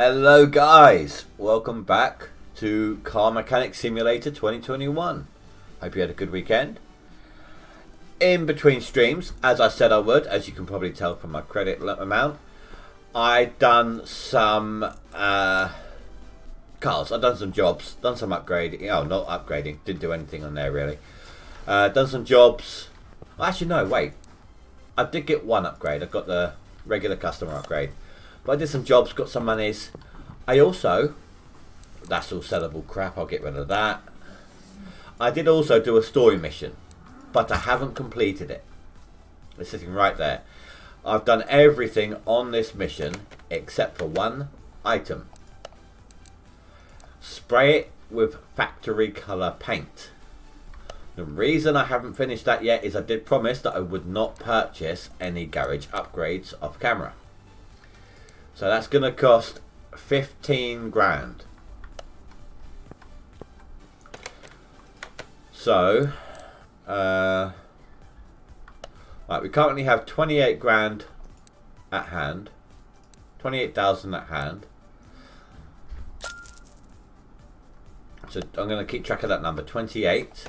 Hello guys, welcome back to Car Mechanic Simulator 2021. Hope you had a good weekend. In between streams, as I said I would, as you can probably tell from my credit amount, I done some cars, I've done some jobs, done some upgrading, not upgrading, didn't do anything on there really. Done some jobs, actually no, wait, I did get one upgrade, I got the regular customer upgrade. But I did some jobs, got some monies. I also, that's all sellable crap, I'll get rid of that. I did also do a story mission, but I haven't completed it. It's sitting right there. I've done everything on this mission except for one item. Spray it with factory colour paint. The reason I haven't finished that yet is I did promise that I would not purchase any garage upgrades off camera. So that's going to cost 15 grand. So, right, we currently have 28 grand at hand. 28,000 at hand. So I'm going to keep track of that number, 28.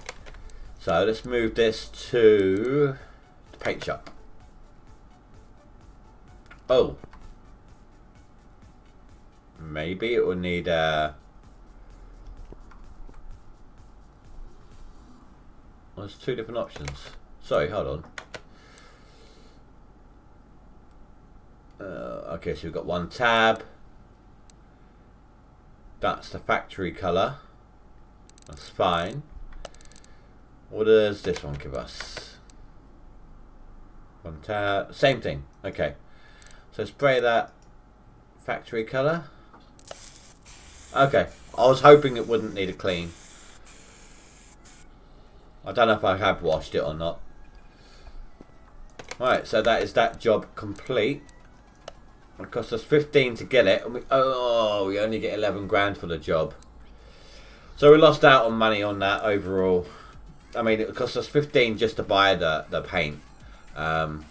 So let's move this to the paint shop. Oh. Maybe it will need there's two different options. Sorry, hold on. Okay, so we've got one tab. That's the factory colour. That's fine. What does this one give us? One tab. Same thing. Okay. So spray that factory colour. Okay, I was hoping it wouldn't need a clean. I don't know if I have washed it or not. Right, so that is that job complete. It cost us 15 to get it, and we only get 11 grand for the job. So we lost out on money on that overall. I mean, it cost us 15 just to buy the paint. And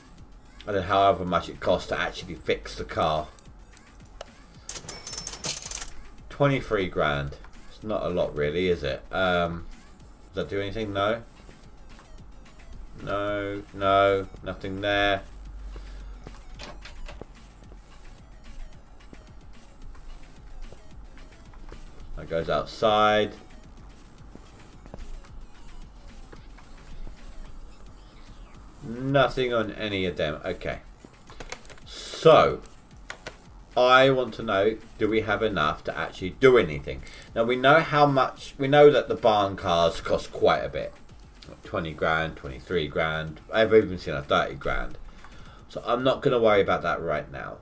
then however much it costs to actually fix the car. 23 grand. It's not a lot really, is it? Does that do anything? No. No, nothing there. That goes outside. Nothing on any of them. Okay. So, I want to know, do we have enough to actually do anything? Now we know how much, we know that the barn cars cost quite a bit. 20 grand, 23 grand, I've even seen a 30 grand. So I'm not going to worry about that right now.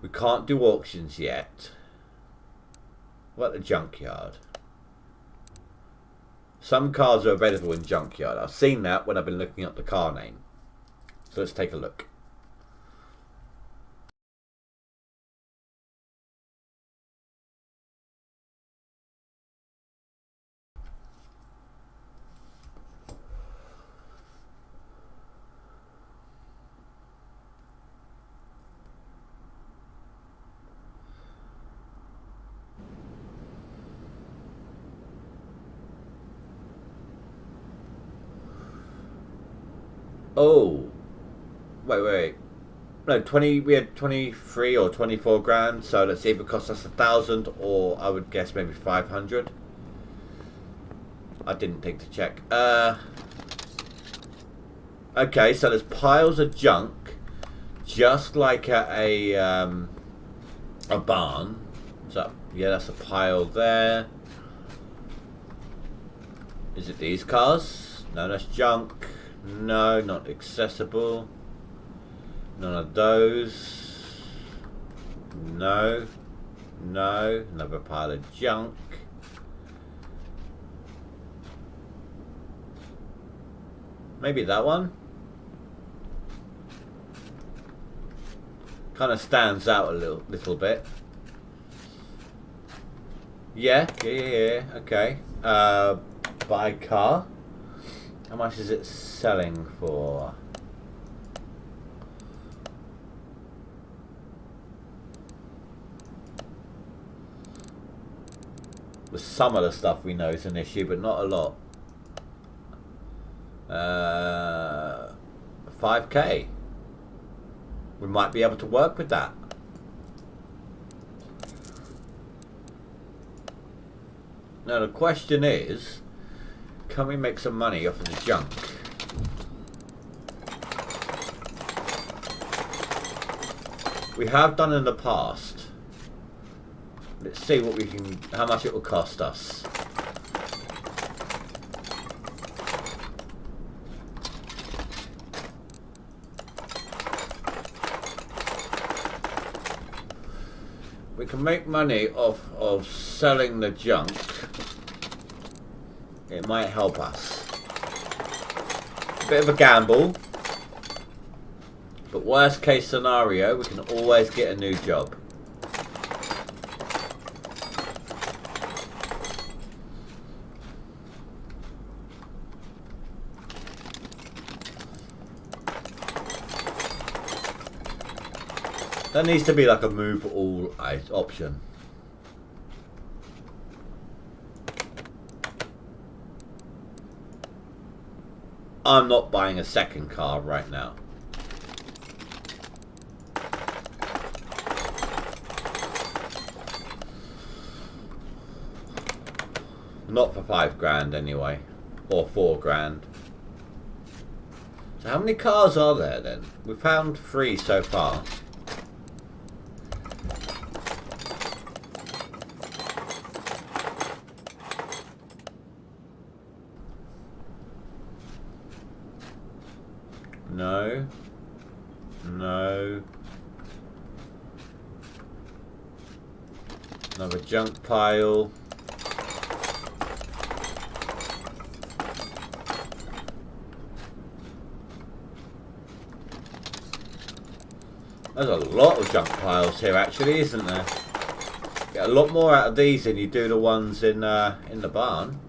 We can't do auctions yet. What about the junkyard? Some cars are available in junkyard. I've seen that when I've been looking up the car name. So let's take a look. Oh, wait. No, 20. We had 23 or 24 grand. So let's see if it costs us 1,000, or I would guess maybe 500. I didn't think to check. Okay, so there's piles of junk, just like at a barn. So yeah, that's a pile there. Is it these cars? No, that's junk. No, not accessible. None of those. No. Another pile of junk. Maybe that one. Kind of stands out a little bit. Yeah. Okay. Buy car. How much is it selling for? some of the stuff we know is an issue, but not a lot. 5k. We might be able to work with that. Now the question is, can we make some money off of the junk? We have done in the past. Let's see what we can, how much it will cost us. We can make money off of selling the junk. It might help us. A bit of a gamble. But worst case scenario, we can always get a new job. There needs to be like a move all option. I'm not buying a second car right now. Not for 5 grand anyway, or 4 grand. So how many cars are there then? We've found 3 so far. No. No. Another junk pile. There's a lot of junk piles here actually, isn't there? Get a lot more out of these than you do the ones in the barn.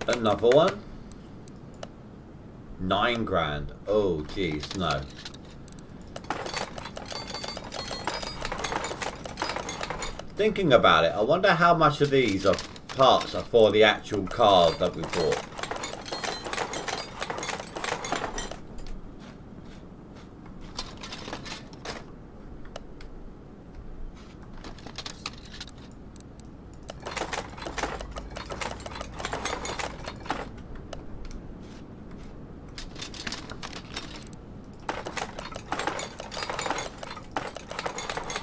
Another one? 9 grand. Oh geez, no. Thinking about it, I wonder how much of these are parts are for the actual car that we bought.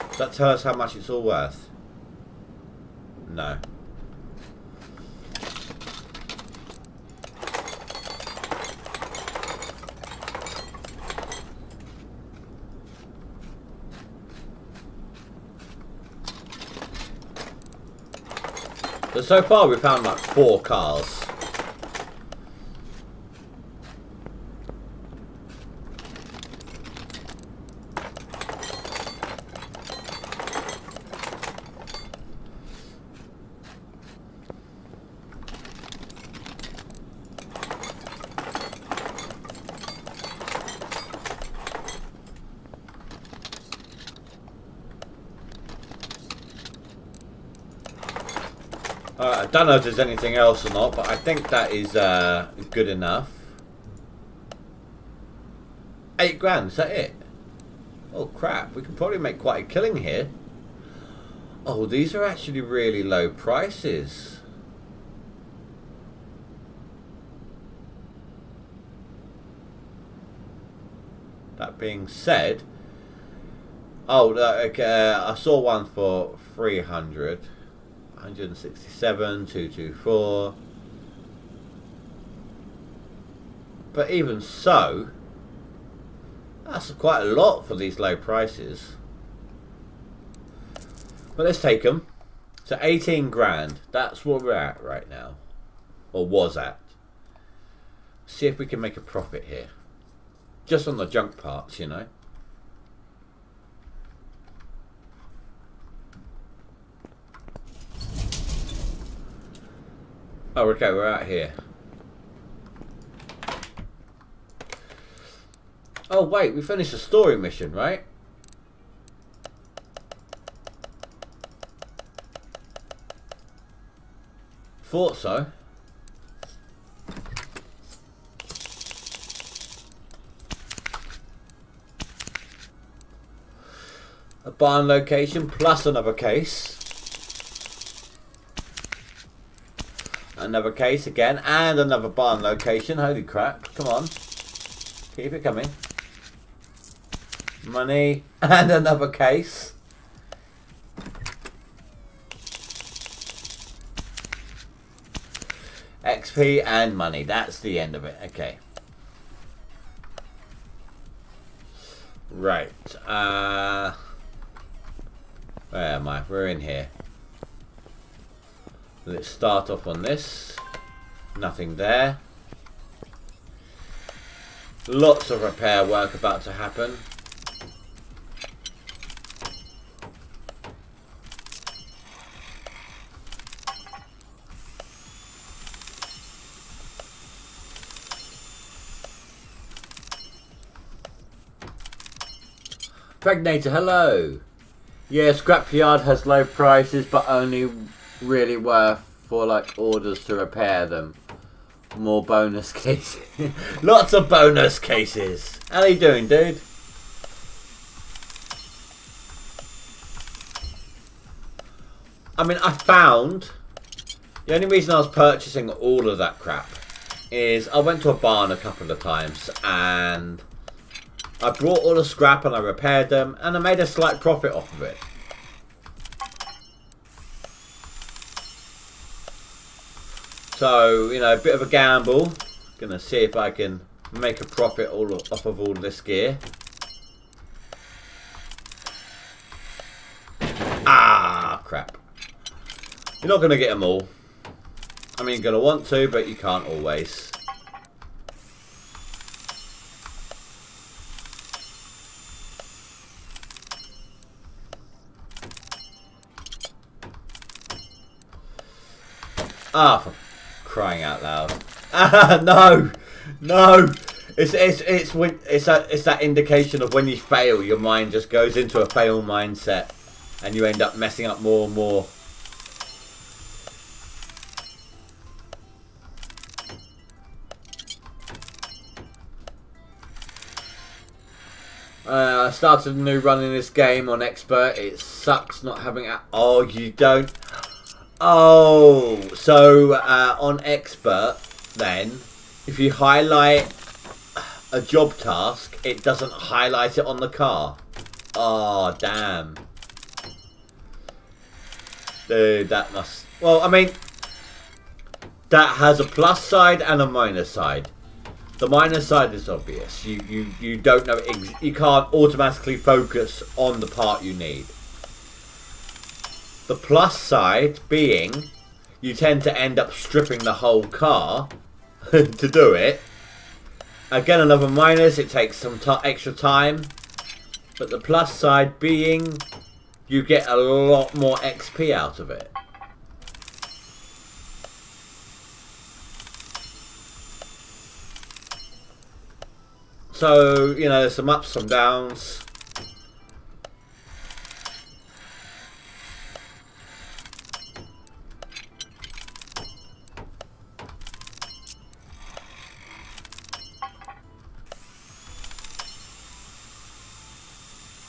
Does that tell us how much it's all worth? No. So far we've found like 4 cars. I don't know if there's anything else or not, but I think that is good enough. 8 grand, is that it? Oh crap, we can probably make quite a killing here. Oh, these are actually really low prices. That being said, oh, okay, I saw one for 300. 167, 224. But even so, that's quite a lot for these low prices. But let's take them. So 18 grand. That's what we're at right now. Or was at. See if we can make a profit here. Just on the junk parts, you know. Oh, okay, we're out here. Oh, wait, we finished the story mission, right? Thought so. A barn location plus another case. Another case again and another barn location. Holy crap. Come on. Keep it coming. Money and another case. XP and money. That's the end of it. Okay. Right. Where am I? We're in here. Let's start off on this. Nothing there. Lots of repair work about to happen. Pregnator, hello. Yeah, Scrapyard has low prices, but only really worth for like orders to repair them. More bonus cases. Lots of bonus cases. How are you doing, dude? I mean, I found the only reason I was purchasing all of that crap is I went to a barn a couple of times and I brought all the scrap and I repaired them and I made a slight profit off of it. So, you know, a bit of a gamble. Gonna see if I can make a profit off of all this gear. Ah, crap. You're not gonna get them all. I mean, you're gonna want to, but you can't always. Ah, for crying out loud! Ah, no, no! It's that indication of when you fail, your mind just goes into a fail mindset, and you end up messing up more and more. I started a new run in this game on Expert. It sucks not having it. Oh, you don't. Oh, so on Expert, then, if you highlight a job task, it doesn't highlight it on the car. Oh, damn. Dude, that must... Well, I mean, that has a plus side and a minus side. The minus side is obvious. You don't know... You can't automatically focus on the part you need. The plus side being, you tend to end up stripping the whole car to do it. Again, another minus, it takes some extra time. But the plus side being, you get a lot more XP out of it. So, you know, there's some ups, some downs.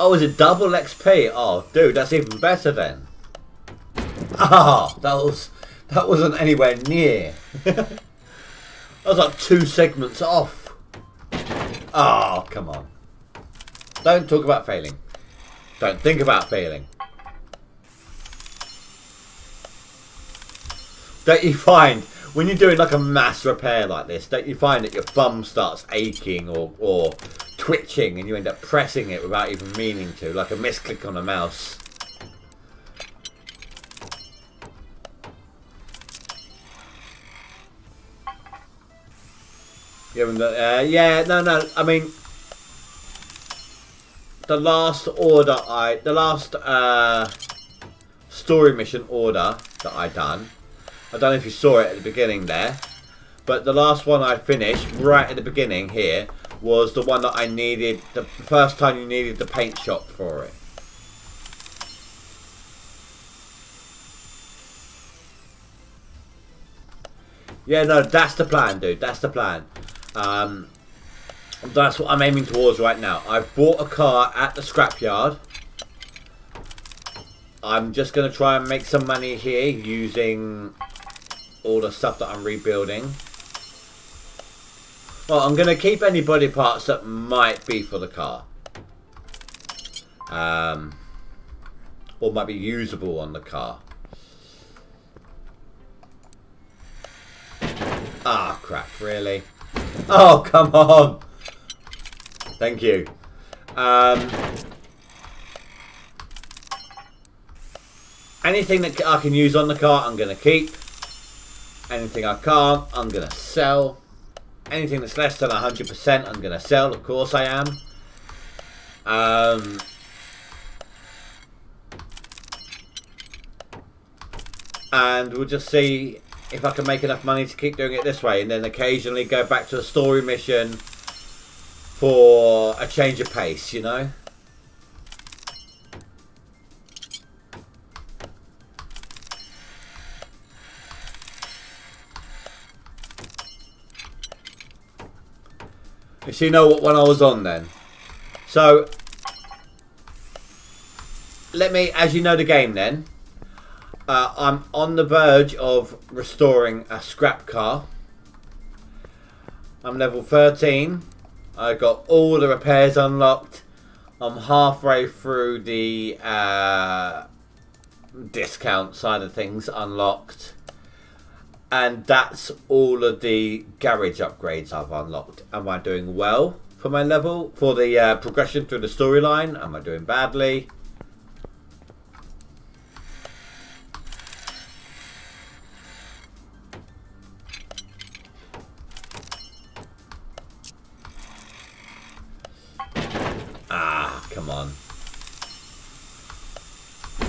Oh, is it double XP? Oh, dude, that's even better then. Ah, that wasn't anywhere near. That was like 2 segments off. Oh, come on. Don't talk about failing. Don't think about failing. Don't you find, when you're doing like a mass repair like this, don't you find that your thumb starts aching or twitching and you end up pressing it without even meaning to, like a misclick on a mouse? Yeah, no. I mean, the last story mission order that I done. I don't know if you saw it at the beginning there, but the last one I finished right at the beginning here was the one that I needed. The first time you needed the paint shop for it. Yeah, no, that's the plan, dude. That's the plan. That's what I'm aiming towards right now. I've bought a car at the scrapyard. I'm just going to try and make some money here using all the stuff that I'm rebuilding. Well, I'm going to keep any body parts that might be for the car. Or might be usable on the car. Ah, crap, really? Oh, come on! Thank you. Anything that I can use on the car, I'm going to keep. Anything I can't, I'm going to sell. Anything that's less than 100%, I'm going to sell. Of course I am. And we'll just see if I can make enough money to keep doing it this way. And then occasionally go back to a story mission for a change of pace, you know? So you know what one I was on then. So let me, as you know the game then, I'm on the verge of restoring a scrap car. I'm level 13. I got all the repairs unlocked. I'm halfway through the discount side of things unlocked. And that's all of the garage upgrades I've unlocked. Am I doing well for my level? For the progression through the storyline? Am I doing badly? Ah, come on.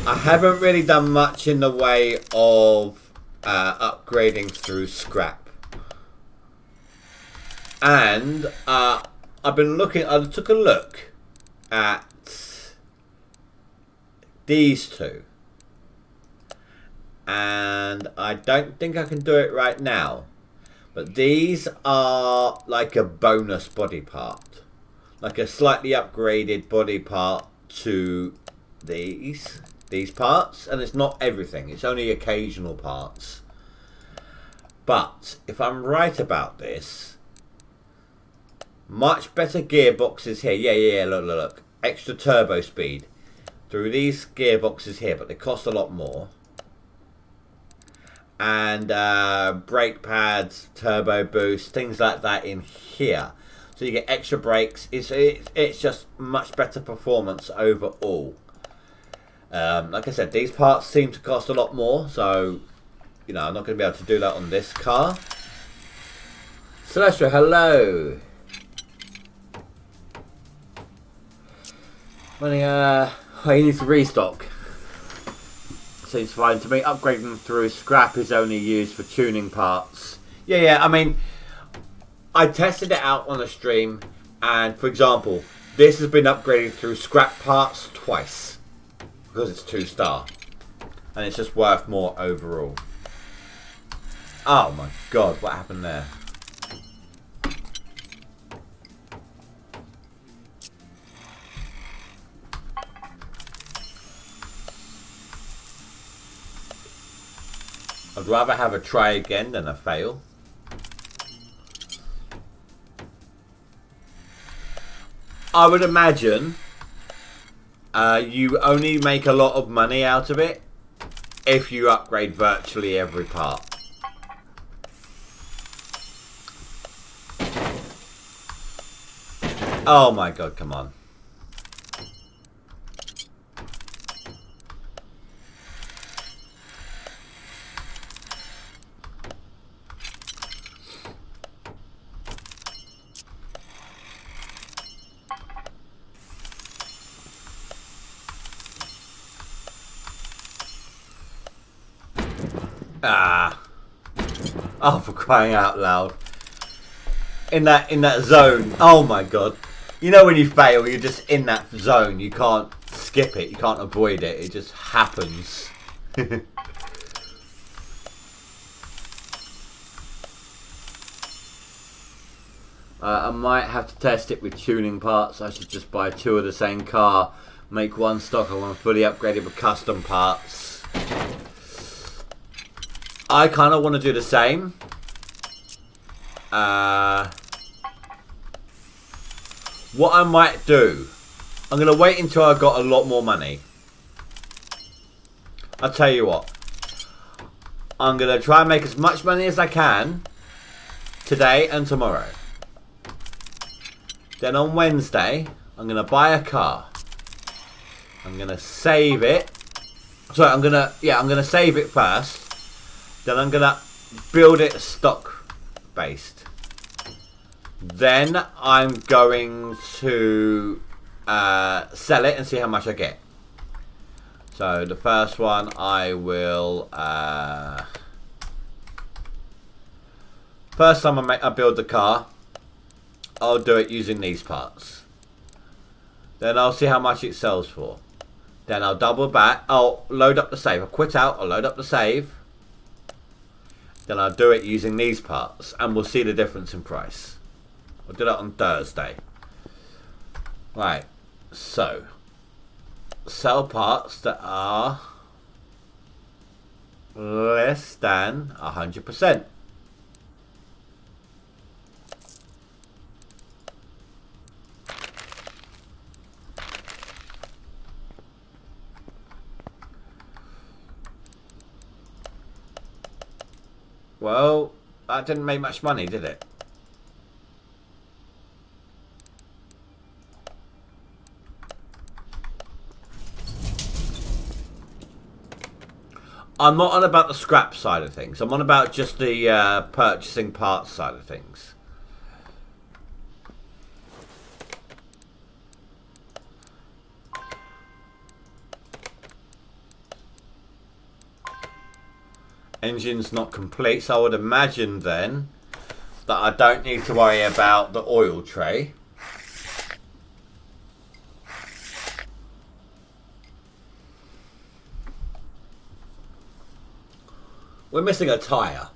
I haven't really done much in the way of upgrading through scrap, and I've been looking. I took a look at these two, and I don't think I can do it right now, but these are like a bonus body part, like a slightly upgraded body part to these parts, and it's not everything, it's only occasional parts. But if I'm right about this, much better gearboxes here. Yeah, look, extra turbo speed through these gearboxes here, but they cost a lot more. And brake pads, turbo boost, things like that in here, so you get extra brakes. It's just much better performance overall. Like I said, these parts seem to cost a lot more, so you know I'm not going to be able to do that on this car. Celestia, hello. Money, you need to restock. Seems fine to me. Upgrading through scrap is only used for tuning parts. Yeah. I mean, I tested it out on a stream, and for example, this has been upgraded through scrap parts twice. Because it's 2-star. And it's just worth more overall. Oh my god, what happened there? I'd rather have a try again than a fail. I would imagine you only make a lot of money out of it if you upgrade virtually every part. Oh my god, come on. Ah. Oh, for crying out loud. In that zone. Oh my god. You know when you fail, you're just in that zone. You can't skip it. You can't avoid it. It just happens. I might have to test it with tuning parts. I should just buy 2 of the same car. Make one stock. I want to fully upgrade it with custom parts. I kind of want to do the same. What I might do, I'm going to wait until I've got a lot more money. I'll tell you what. I'm going to try and make as much money as I can today and tomorrow. Then on Wednesday, I'm going to buy a car. I'm going to save it. Sorry, I'm going to save it first. Then I'm going to build it stock based. Then I'm going to sell it and see how much I get. So the first one I will... first time I build the car, I'll do it using these parts. Then I'll see how much it sells for. Then I'll double back. I'll load up the save. I'll quit out. I'll load up the save. Then I'll do it using these parts. And we'll see the difference in price. I'll do that on Thursday. Right. So. Sell parts that are less than 100%. Well, that didn't make much money, did it? I'm not on about the scrap side of things. I'm on about just the purchasing parts side of things. Engine's not complete, so I would imagine then that I don't need to worry about the oil tray. We're missing a tyre.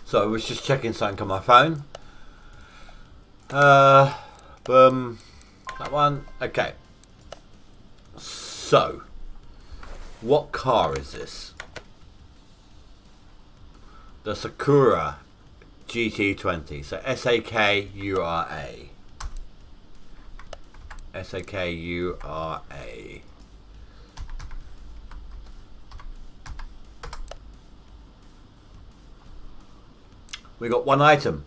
So I was just checking something on my phone. Boom. That one. Okay. So, what car is this? The Sakura GT20. So S-A-K-U-R-A. S-A-K-U-R-A. We got one item.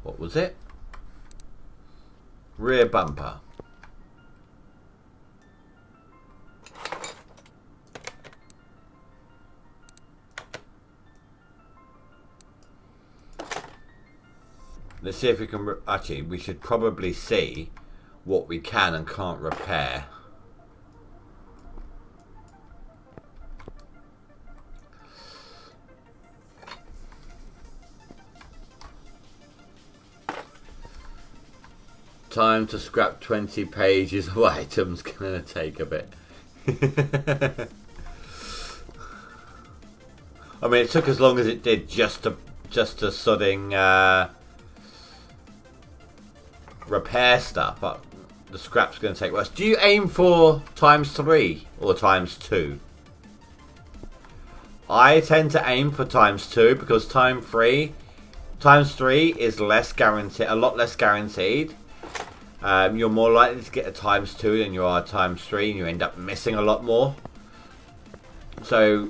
What was it? Rear bumper. Let's see if we can... Actually, we should probably see what we can and can't repair. Time to scrap 20 pages of items. Gonna take a bit. I mean, it took as long as it did just to sodding repair stuff. But the scrap's gonna take worse. Do you aim for ×3 or ×2? I tend to aim for ×2 because ×3 is less guaranteed, a lot less guaranteed. You're more likely to get a ×2 than you are a ×3, and you end up missing a lot more. So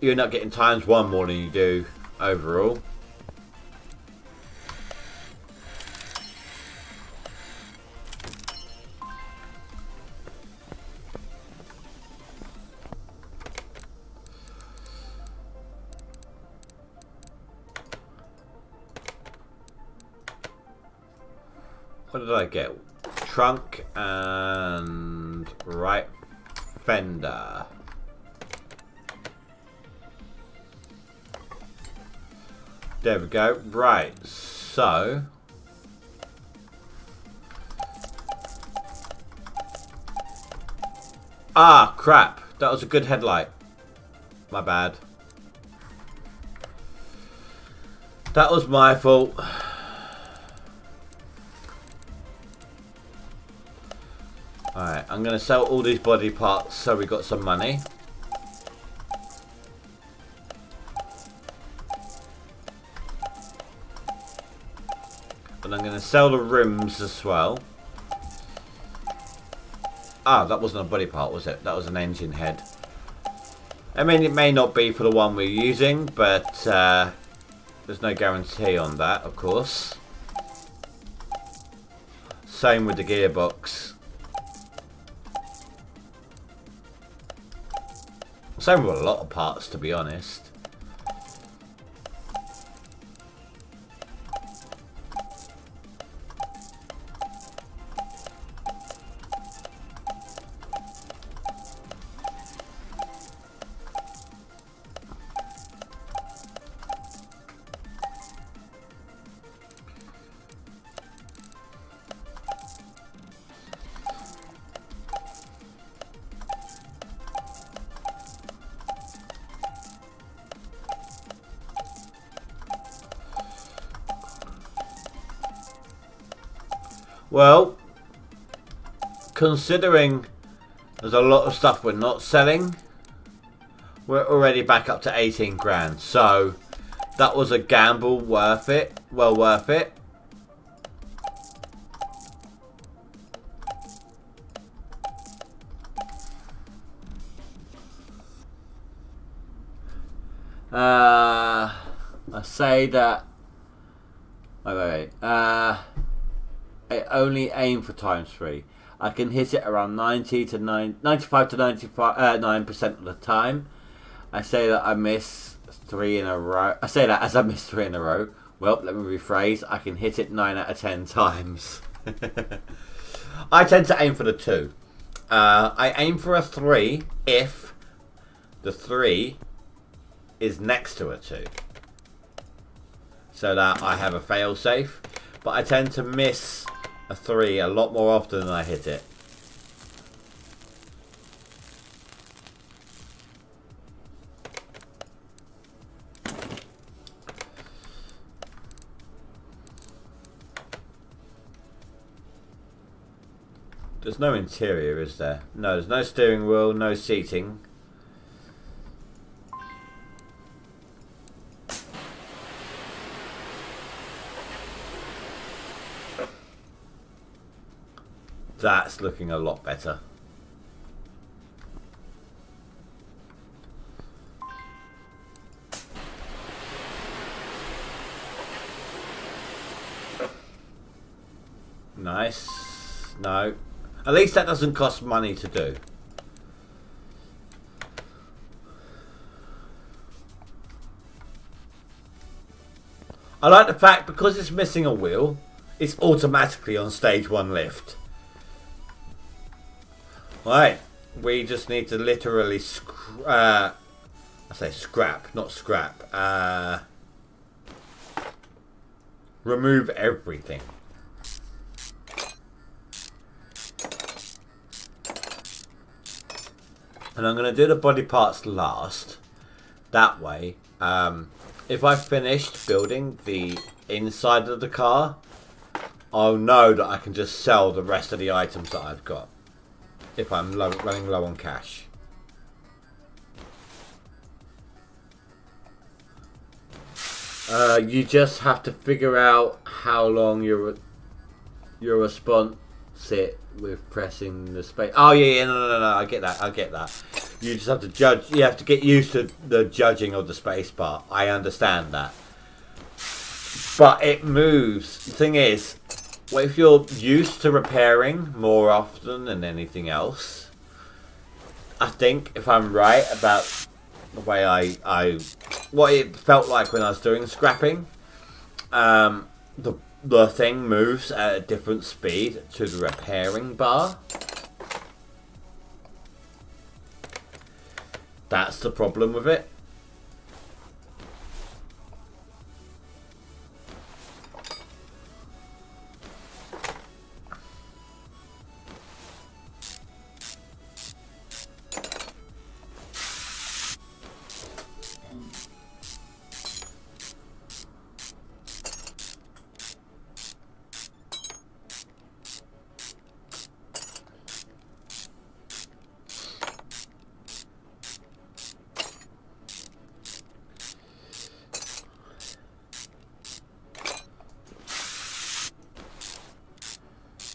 you end up getting ×1 more than you do overall. What did I get? Trunk and right fender. There we go. Right, so ah, crap. That was a good headlight. My bad. That was my fault. Alright, I'm going to sell all these body parts so we got some money. And I'm going to sell the rims as well. Ah, that wasn't a body part, was it? That was an engine head. I mean, it may not be for the one we're using, but there's no guarantee on that, of course. Same with the gearbox. Same with a lot of parts, to be honest. Well, considering there's a lot of stuff we're not selling, we're already back up to 18 grand. So that was a gamble worth it. Well worth it. I say that. Wait. I only aim for ×3. I can hit it around 95 to 9% of the time. I say that I miss 3 in a row. I say that as I miss 3 in a row. Well, let me rephrase. I can hit it 9 out of 10 times. I tend to aim for the 2. I aim for a 3 if the 3 is next to a 2. So that I have a fail safe. But I tend to miss a 3 a lot more often than I hit it. There's no interior, is there? No, there's no steering wheel, no seating. That's looking a lot better. Nice. No. At least that doesn't cost money to do. I like the fact because it's missing a wheel, it's automatically on stage 1 lift. Right, we just need to literally I say scrap, not scrap. Remove everything. And I'm going to do the body parts last. That way, if I've finished building the inside of the car, I'll know that I can just sell the rest of the items that I've got. If I'm running low on cash. You just have to figure out how long your response it with pressing the space. Oh yeah, no, I get that. You just have to judge. You have to get used to the judging of the space bar. I understand that, but it moves. The thing is, well, if you're used to repairing more often than anything else, I think if I'm right about the way what it felt like when I was doing scrapping, the the thing moves at a different speed to the repairing bar. That's the problem with it.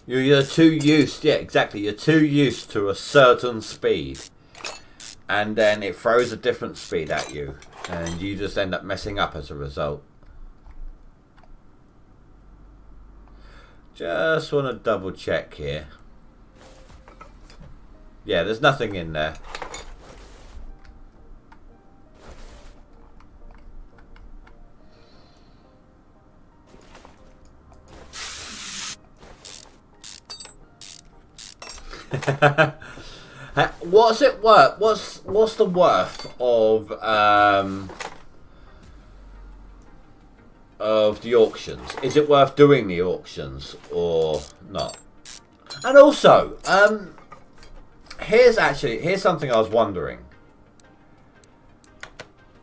You're too used, yeah, exactly. You're too used to a certain speed, and then it throws a different speed at you, and you just end up messing up as a result. Just want to double check here. Yeah, there's nothing in there. What's it worth? What's the worth of the auctions? Is it worth doing the auctions or not? And also, here's something I was wondering.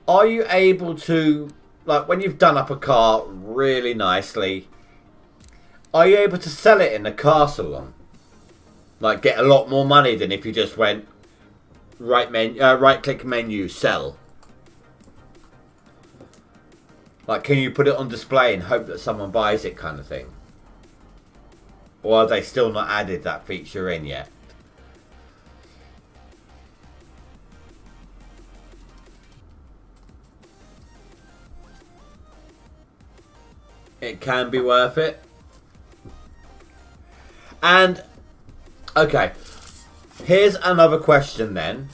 Are you able to, like, when you've done up a car really nicely, are you able to sell it in the car salon? Like, get a lot more money than if you just went right click menu, sell. Like, can you put it on display and hope that someone buys it, kind of thing? Or have they still not added that feature in yet? It can be worth it. And okay, here's another question then.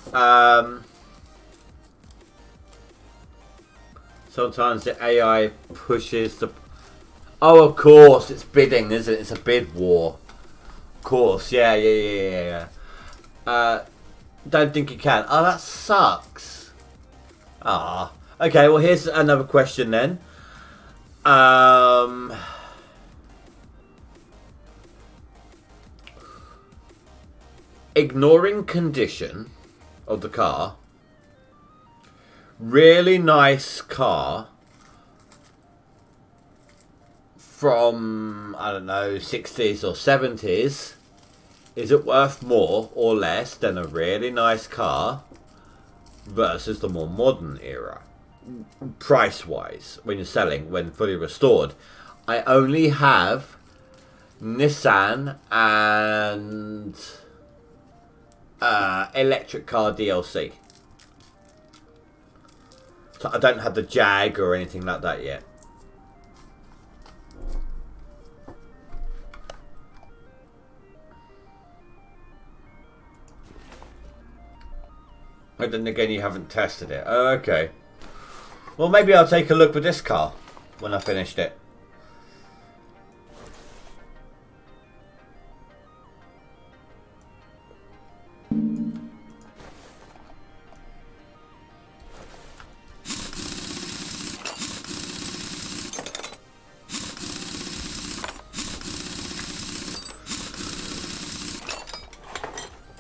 Sometimes the AI pushes the... Oh, of course, it's bidding, isn't it? It's a bid war. Of course, yeah. Don't think you can. Oh, that sucks. Ah. Okay, well, here's another question then. Ignoring condition of the car, really nice car from, I don't know, 60s or 70s, is it worth more or less than a really nice car versus the more modern era, price wise, when you're selling, when fully restored? I only have Nissan and electric car DLC, so I don't have the Jag or anything like that yet. But then again, you haven't tested it. Oh, okay. Well, maybe I'll take a look with this car when I finished it.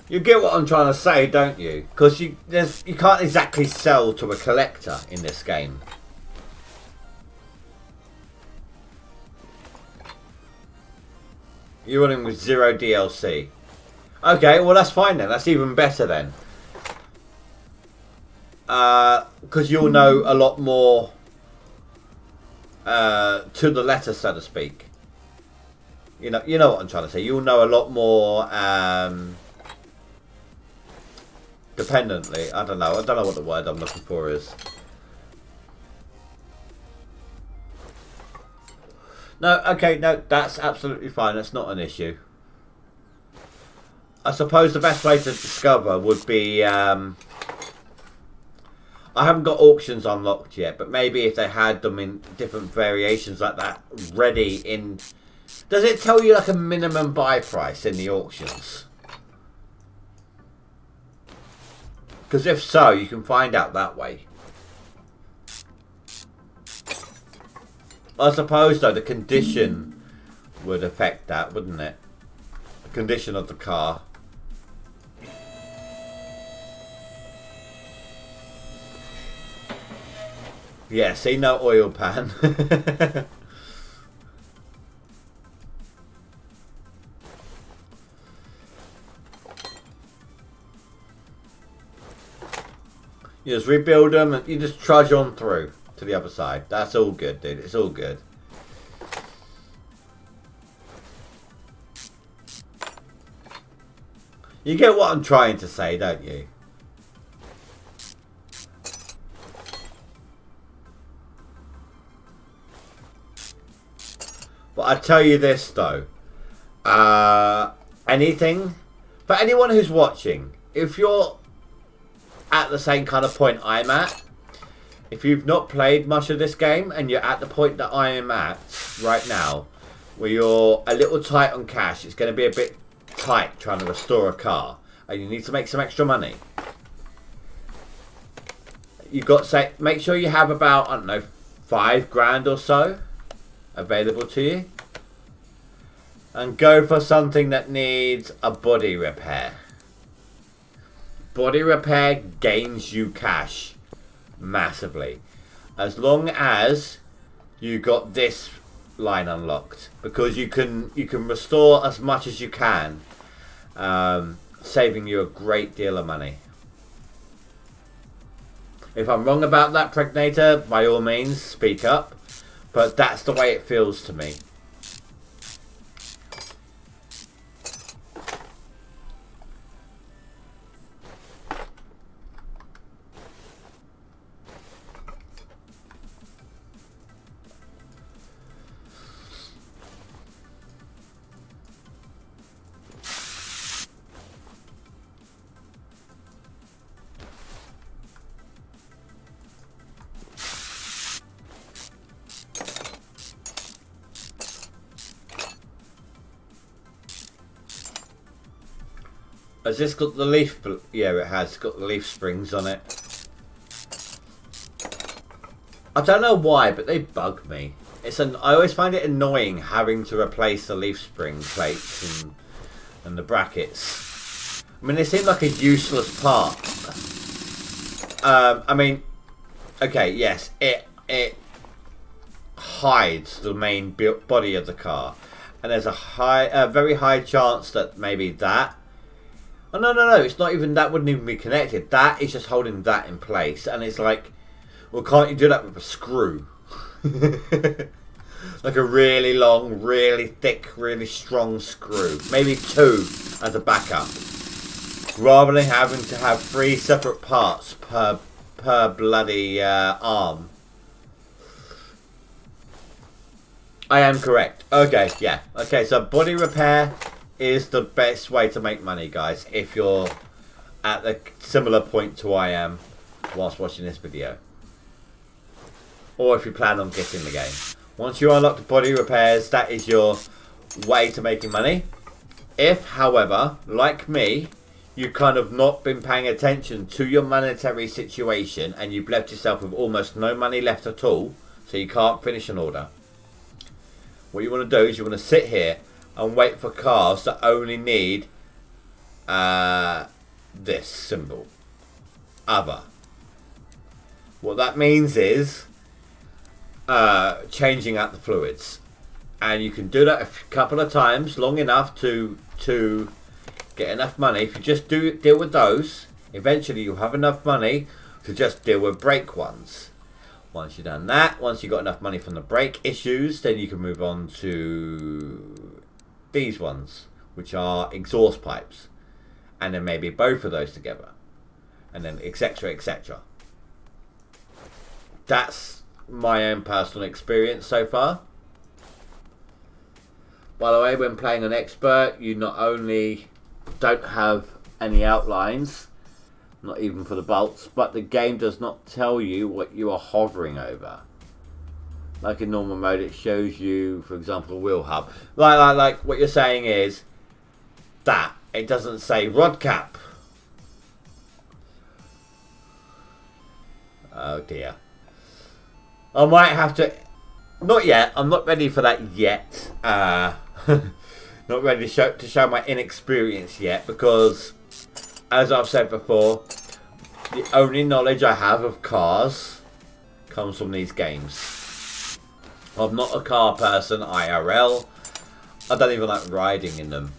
You get what I'm trying to say, don't you? Because you can't exactly sell to a collector in this game. You're running with 0 DLC. Okay, well that's fine then. That's even better then. Because you'll know a lot more to the letter, so to speak. You know what I'm trying to say. You'll know a lot more dependently. I don't know what the word I'm looking for is. No, okay, no, that's absolutely fine. That's not an issue. I suppose the best way to discover would be... I haven't got auctions unlocked yet, but maybe if they had them in different variations like that ready in... Does it tell you like a minimum buy price in the auctions? Because if so, you can find out that way. I suppose, though, the condition would affect that, wouldn't it? The condition of the car. Yeah, see, no oil pan. You just rebuild them and you just trudge on through to the other side. That's all good, dude. It's all good. You get what I'm trying to say, don't you? But I tell you this though, anything, for anyone who's watching, if you're at the same kind of point I'm at, if you've not played much of this game and you're at the point that I am at right now, where you're a little tight on cash, it's going to be a bit tight trying to restore a car, and you need to make some extra money. You've got to say, make sure you have about, I don't know, £5 or so available to you, and go for something that needs a body repair. Body repair gains you cash massively, as long as you got this line unlocked, because you can restore as much as you can, saving you a great deal of money. If I'm wrong about that, Pregnator, by all means speak up, but that's the way it feels to me. Has this got the leaf? Yeah, it has. It's got the leaf springs on it. I don't know why, but they bug me. I always find it annoying having to replace the leaf spring plates and the brackets. I mean, they seem like a useless part. I mean, okay, yes, it hides the main body of the car, and there's a very high chance that maybe that. Oh, no, it's not even, that wouldn't even be connected. That is just holding that in place. And it's like, well, can't you do that with a screw? Like a really long, really thick, really strong screw. Maybe 2 as a backup. Rather than having to have 3 separate parts per bloody arm. I am correct. Okay, yeah. Okay, so body repair is the best way to make money, guys, if you're at the similar point to I am whilst watching this video, or if you plan on getting the game. Once you unlock the body repairs, that is your way to making money. If, however, like me, you've kind of not been paying attention to your monetary situation and you've left yourself with almost no money left at all, so you can't finish an order, what you want to do is you want to sit here and wait for cars that only need this symbol, other. What that means is changing out the fluids, and you can do that a couple of times, long enough to get enough money. If you just deal with those, eventually you'll have enough money to just deal with brake ones. Once you've done that, once you've got enough money from the brake issues, then you can move on to these ones, which are exhaust pipes, and then maybe both of those together, and then etc, etc. That's my own personal experience so far. By the way, when playing an expert, you not only don't have any outlines, not even for the bolts, but the game does not tell you what you are hovering over. Like in normal mode, it shows you, for example, wheel hub. Like what you're saying is that it doesn't say rod cap. Oh dear. I might have to. Not yet. I'm not ready for that yet. Not ready to show my inexperience yet, because, as I've said before, the only knowledge I have of cars comes from these games. I'm not a car person IRL. I don't even like riding in them.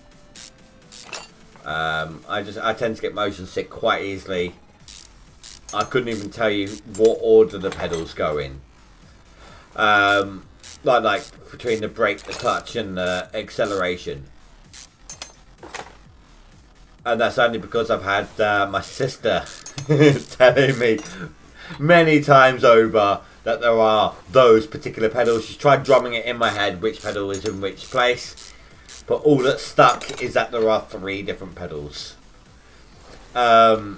I tend to get motion sick quite easily. I couldn't even tell you what order the pedals go in. Like between the brake, the clutch, and the acceleration. And that's only because I've had my sister telling me many times over that there are those particular pedals. She's tried drumming it in my head, which pedal is in which place. But all that's stuck is that there are 3 different pedals. So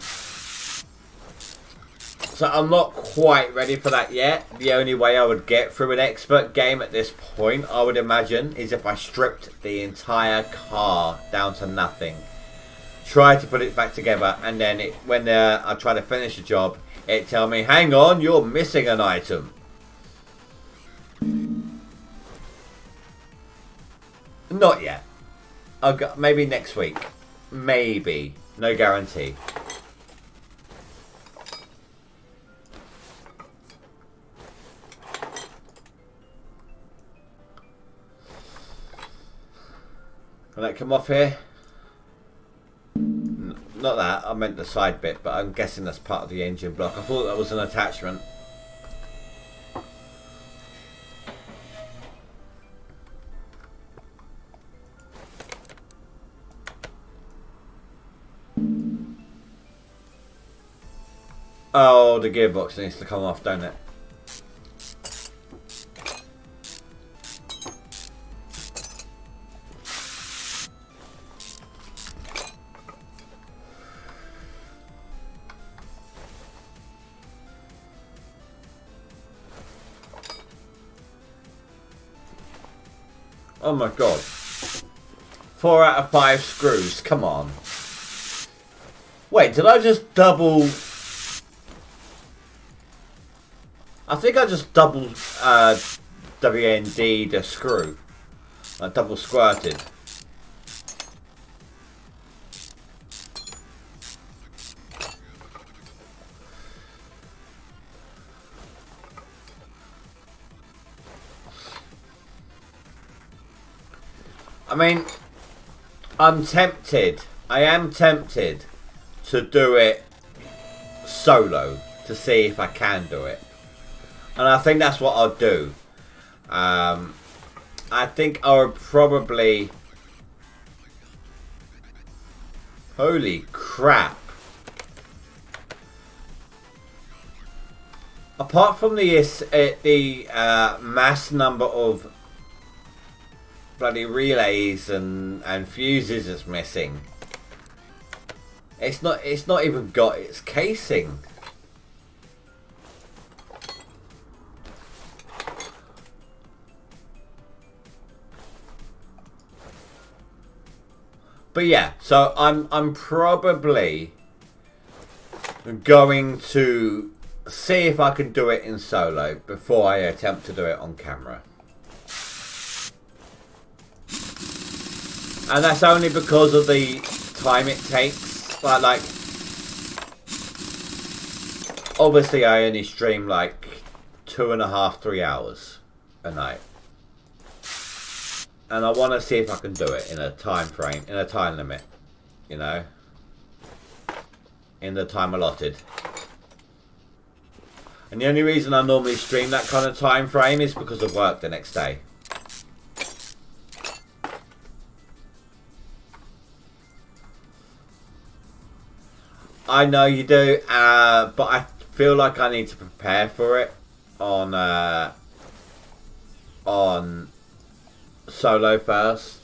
I'm not quite ready for that yet. The only way I would get through an expert game at this point, I would imagine, is if I stripped the entire car down to nothing. Try to put it back together, and then when I try to finish the job, it tell me, hang on, you're missing an item. Not yet. Maybe next week. Maybe. No guarantee. Can that come off here? Not that, I meant the side bit, but I'm guessing that's part of the engine block. I thought that was an attachment. Oh, the gearbox needs to come off, don't it? Oh my god. 4 out of 5 screws, come on. Wait, did I just double... I think I just double WND the screw. I double squirted. I mean, I'm tempted. I am tempted to do it solo to see if I can do it. And I think that's what I'll do. I think I would probably... Holy crap. Apart from the mass number of bloody relays and fuses is missing, it's not even got its casing. But yeah, so I'm probably going to see if I can do it in solo before I attempt to do it on camera. And that's only because of the time it takes. Like obviously I only stream like 2.5, 3 hours a night. And I want to see if I can do it in a time frame, in a time limit, you know, in the time allotted. And the only reason I normally stream that kind of time frame is because of work the next day. I know you do, but I feel like I need to prepare for it on solo first.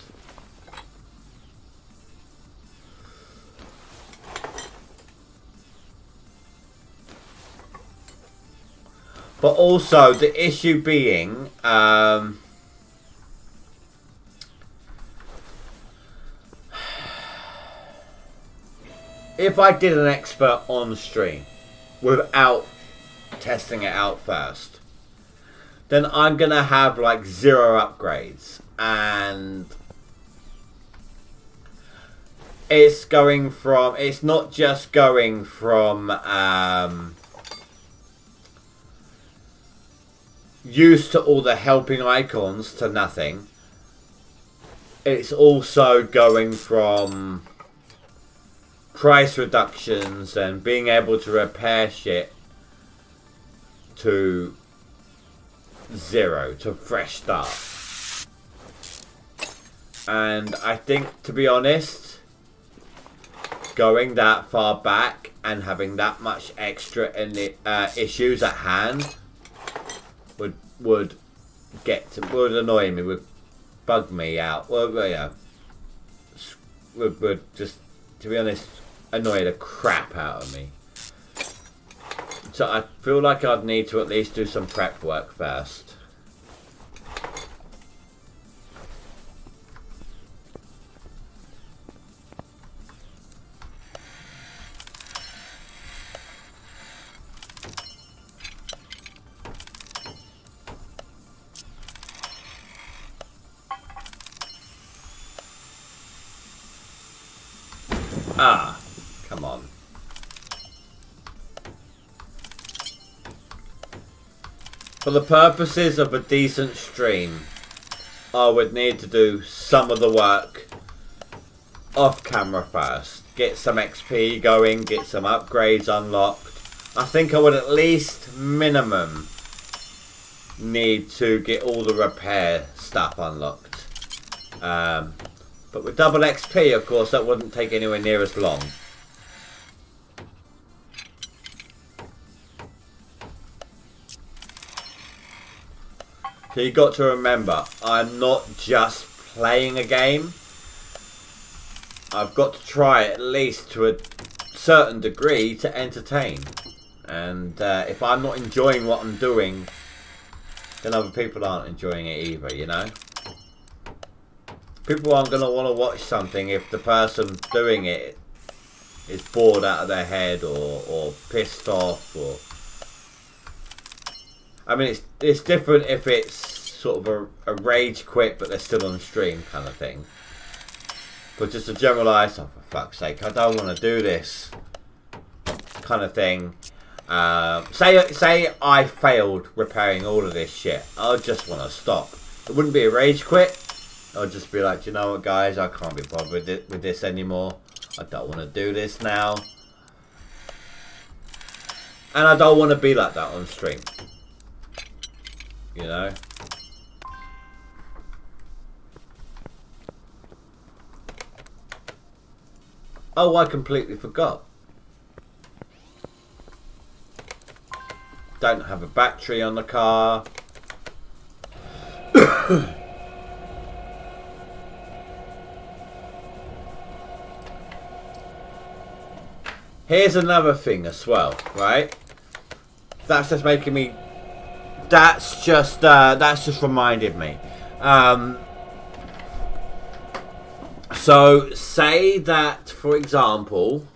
But also the issue being, if I did an expert on stream without testing it out first, then I'm gonna have like 0 upgrades, and it's not just going from used to all the helping icons to nothing. It's also going from price reductions and being able to repair shit to 0, to fresh start. And I think, to be honest, going that far back and having that much extra issues at hand would annoy me, would bug me out. Well, yeah, would just, to be honest, annoy the crap out of me. So I feel like I'd need to at least do some prep work first. Ah, come on. For the purposes of a decent stream, I would need to do some of the work off camera first. Get some XP going, get some upgrades unlocked. I think I would at least minimum need to get all the repair stuff unlocked. But with double XP, of course, that wouldn't take anywhere near as long. So you got to remember, I'm not just playing a game. I've got to try at least to a certain degree to entertain. And if I'm not enjoying what I'm doing, then other people aren't enjoying it either, you know? People aren't going to want to watch something if the person doing it is bored out of their head or pissed off. Or I mean, it's different if it's sort of a rage quit but they're still on stream kind of thing. But just a generalised, oh for fuck's sake, I don't want to do this kind of thing. Say I failed repairing all of this shit. I just want to stop. It wouldn't be a rage quit. I'll just be like, you know what, guys, I can't be bothered with this anymore. I don't want to do this now. And I don't want to be like that on stream. You know? Oh, I completely forgot. Don't have a battery on the car. Here's another thing as well, right? That's just making me. That's just reminded me. So say that, for example,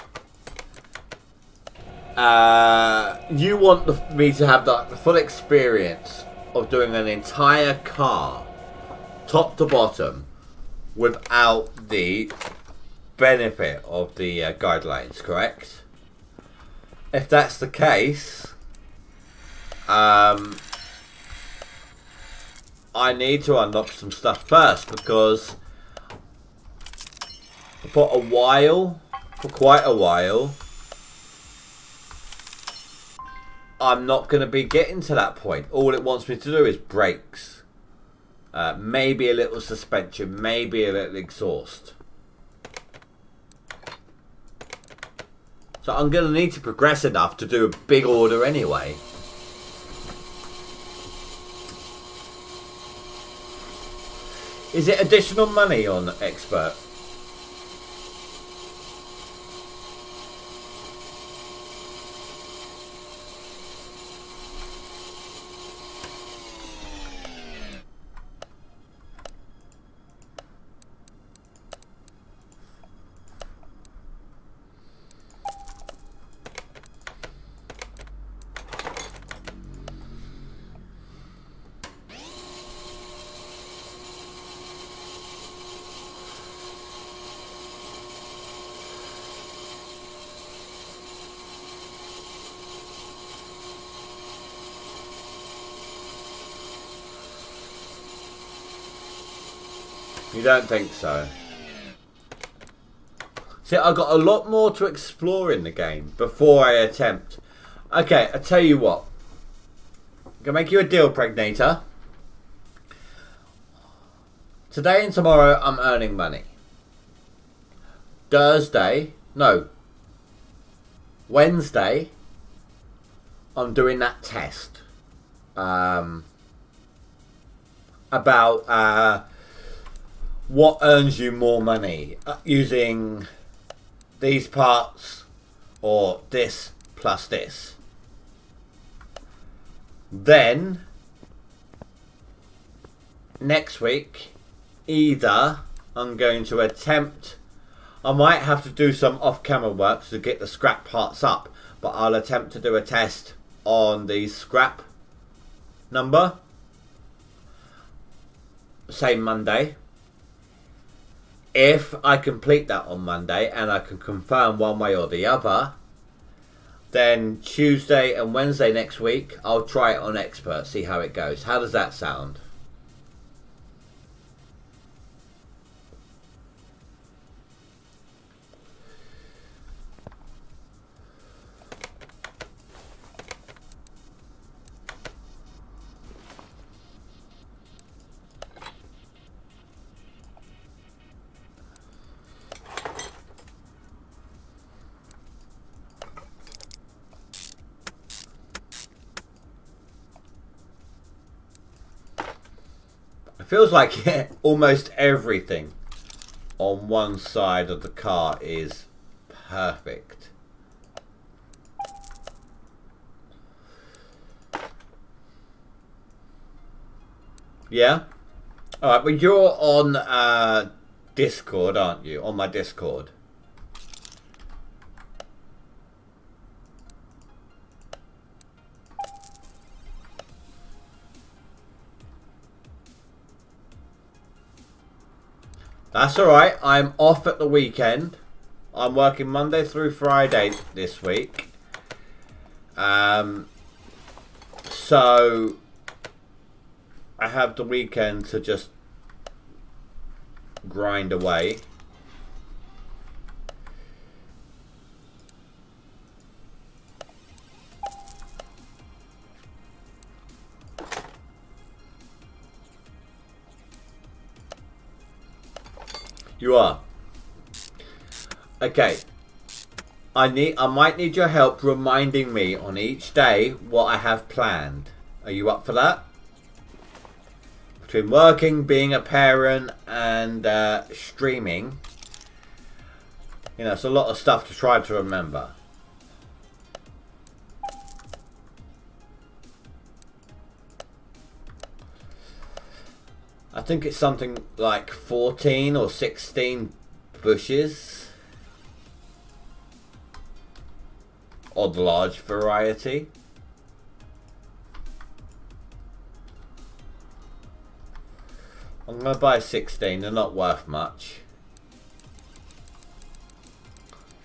you want me to have the full experience of doing an entire car, top to bottom, without the benefit of the guidelines, correct? If that's the case, I need to unlock some stuff first, because for quite a while, I'm not going to be getting to that point. All it wants me to do is brakes, maybe a little suspension, maybe a little exhaust. So I'm going to need to progress enough to do a big order anyway. Is it additional money on expert? You don't think so? See, I've got a lot more to explore in the game before I attempt. Okay, I tell you what. I'm going to make you a deal, Pregnator. Today and tomorrow, I'm earning money. Wednesday, I'm doing that test. About what earns you more money using these parts or this plus this. Then next week, either I'm going to attempt, I might have to do some off-camera work to get the scrap parts up, but I'll attempt to do a test on the scrap number, say Monday. If I complete that on Monday and I can confirm one way or the other, then Tuesday and Wednesday next week I'll try it on Expert, see how it goes. How does that sound? Feels like almost everything on one side of the car is perfect. Yeah? Alright, well you're on Discord, aren't you? On my Discord. That's alright, I'm off at the weekend. I'm working Monday through Friday this week. So I have the weekend to just grind away. You are. Okay. I might need your help reminding me on each day what I have planned. Are you up for that? Between working, being a parent, and streaming, you know, it's a lot of stuff to try to remember. I think it's something like 14 or 16 bushes. Or the large variety. I'm going to buy 16, they're not worth much.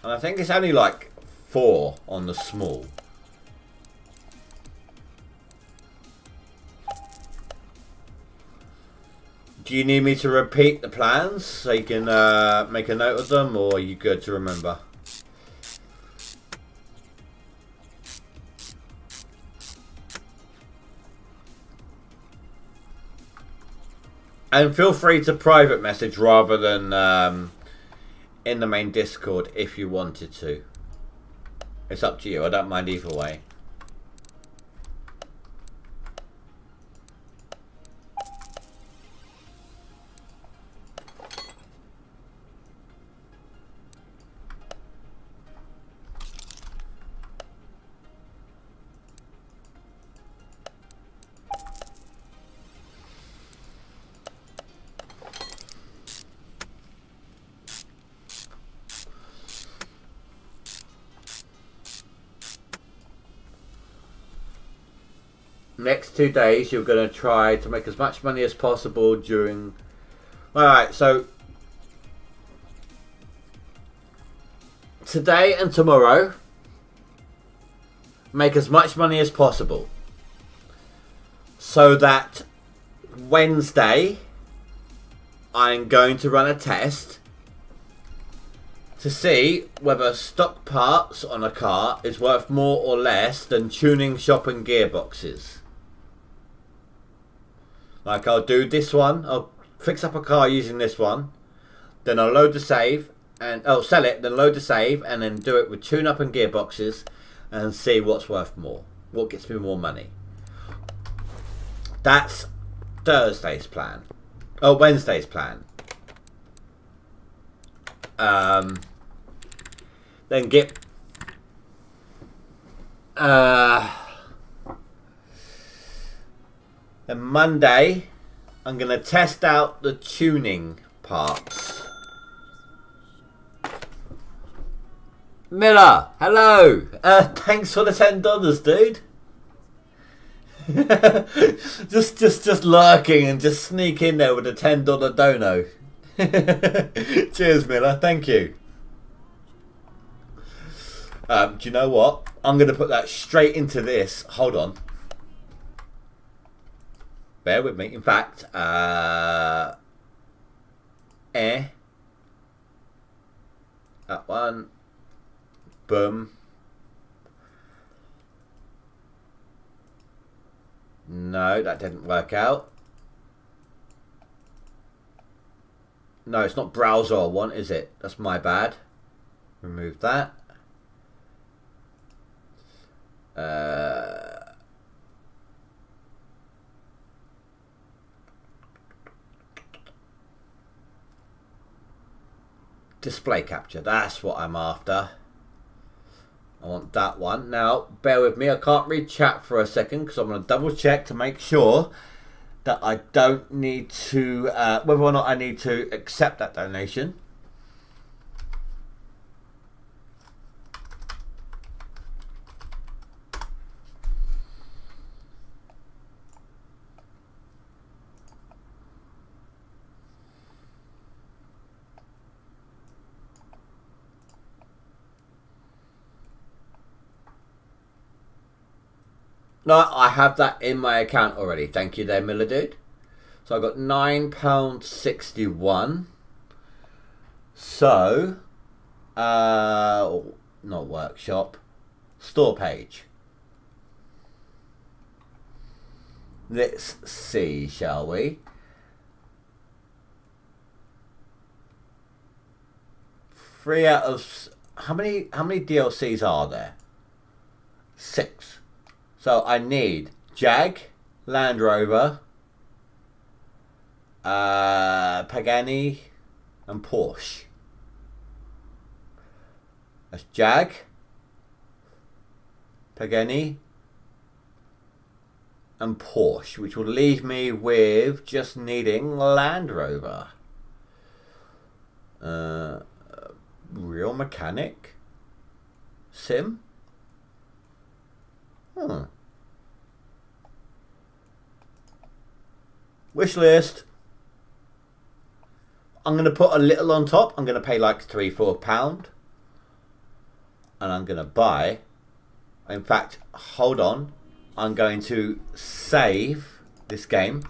And I think it's only like 4 on the small. Do you need me to repeat the plans so you can make a note of them, or are you good to remember? And feel free to private message rather than in the main Discord if you wanted to. It's up to you, I don't mind either way. Next 2 days you're going to try to make as much money as possible during... Alright, so today and tomorrow make as much money as possible so that Wednesday I'm going to run a test to see whether stock parts on a car is worth more or less than tuning shop and gearboxes. Like, I'll do this one, I'll fix up a car using this one, then I'll load the save, and I'll sell it, then load the save, and then do it with tune up and gearboxes, and see what's worth more, what gets me more money. That's Thursday's plan. Oh, Wednesday's plan. Then get then Monday I'm gonna test out the tuning parts. Miller, hello. Thanks for the $10, dude. just lurking and just sneak in there with a $10 dono. Cheers, Miller. Thank you. Do you know what? I'm going to put that straight into this. Hold on. Bear with me. In fact, that one. Boom. No, that didn't work out. No, it's not browser I want, is it? That's my bad. Remove that. Display capture, that's what I'm after. I want that one. Now, bear with me, I can't read chat for a second because I'm going to double check to make sure that I don't need to, whether or not I need to accept that donation. No, I have that in my account already. Thank you there, Miller dude. So I got £9.61. So, not workshop, store page. Let's see, shall we? Three out of how many DLCs are there? 6. So I need Jag, Land Rover, Pagani, and Porsche. That's Jag, Pagani, and Porsche, which will leave me with just needing Land Rover. Real Mechanic, Sim. Wish list. I'm going to put a little on top. I'm going to pay like £3-4. And I'm going to buy. In fact, hold on. I'm going to save this game.